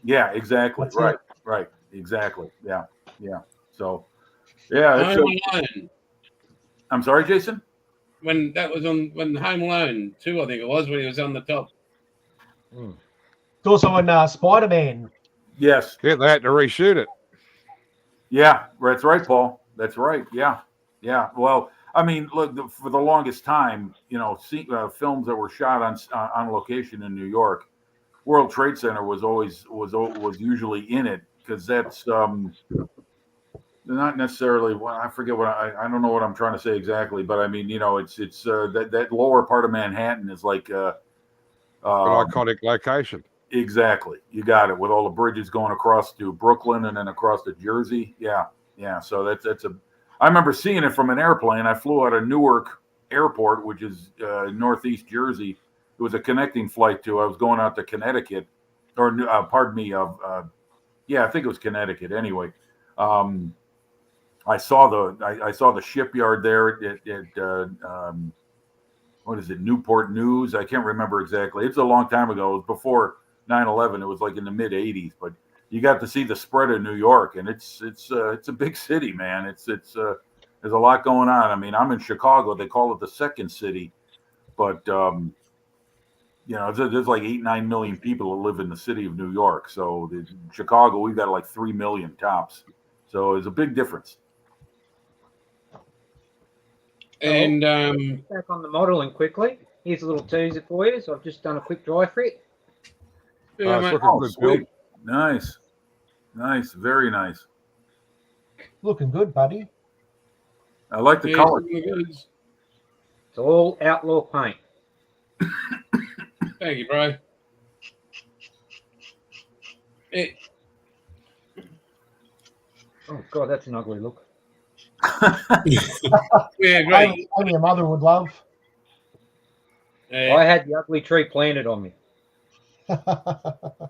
Yeah, exactly. That's right, it. right, exactly. Yeah, yeah. So, yeah. Home Alone. I'm sorry, Jason? When Home Alone 2, I think it was, when he was on the top. It's also in Spider-Man. Yes. Yeah, they had to reshoot it. Yeah, that's right, Paul. That's right. Yeah, yeah. Well, I mean, look, for the longest time, films that were shot on location in New York, World Trade Center was usually in it because that's not necessarily. Well, I forget what I don't know what I'm trying to say exactly, but I mean, it's that lower part of Manhattan is like An iconic location. Exactly. You got it, with all the bridges going across to Brooklyn and then across to Jersey. Yeah. Yeah. So I remember seeing it from an airplane. I flew out of Newark Airport, which is northeast Jersey. It was a connecting flight I was going out to Connecticut, or pardon me, I think it was Connecticut. Anyway, I saw the shipyard there at what is it, Newport News? I can't remember exactly. It's a long time ago. It was before 9/11. It was like in the mid '80s, but you got to see the spread of New York, and it's a big city, man. There's a lot going on. I mean, I'm in Chicago. They call it the second city, but there's like 8-9 million people who live in the city of New York. So in Chicago, we've got like 3 million tops. So it's a big difference. And Back on the modelling quickly. Here's a little teaser for you. So I've just done a quick dry fit. yeah, mate. looking good, Bill. Sweet. Nice. Very nice. Looking good, buddy. I like the Yeah, color. It's all outlaw paint. Thank you, bro. Oh God, that's an ugly look. Yeah, great. Only a mother would love. I had the ugly tree planted on me. But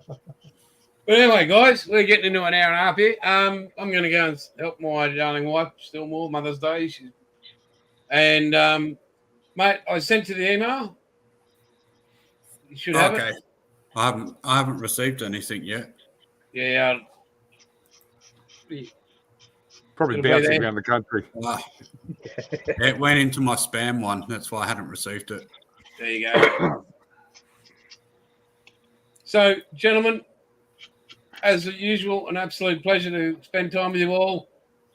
anyway, guys, we're getting into an hour and a half here. I'm going to go and help my darling wife still more, Mother's Day. Mate, I sent you the email. You should have it. I haven't received anything yet. Yeah. Probably It'll be bouncing there. around the country. It went into my spam one. That's why I hadn't received it. There you go. So, gentlemen, as usual, an absolute pleasure to spend time with you all.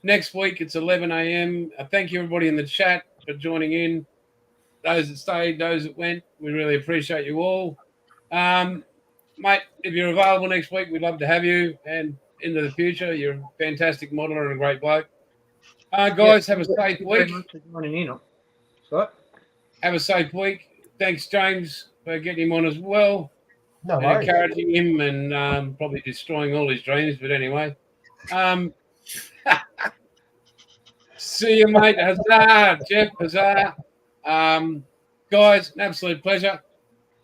Next week, it's 11 a.m. Thank you, everybody in the chat, for joining in. Those that stayed, those that went, we really appreciate you all. Mate, if you're available next week, we'd love to have you. And into the future, you're a fantastic modeler and a great bloke. Guys, have a safe week. Scott? Have a safe week. Thanks, James, for getting him on as well. No And worries. encouraging him and probably destroying all his dreams. But anyway, see you, mate. Huzzah, Jeff. Huzzah. Guys, an absolute pleasure.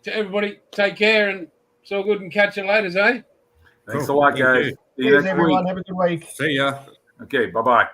To everybody, take care, and it's all good, and catch you later, eh? Thanks a lot, Thank guys. you. See you Cheers, next everyone. week. Have a good week. See ya. Okay, bye-bye.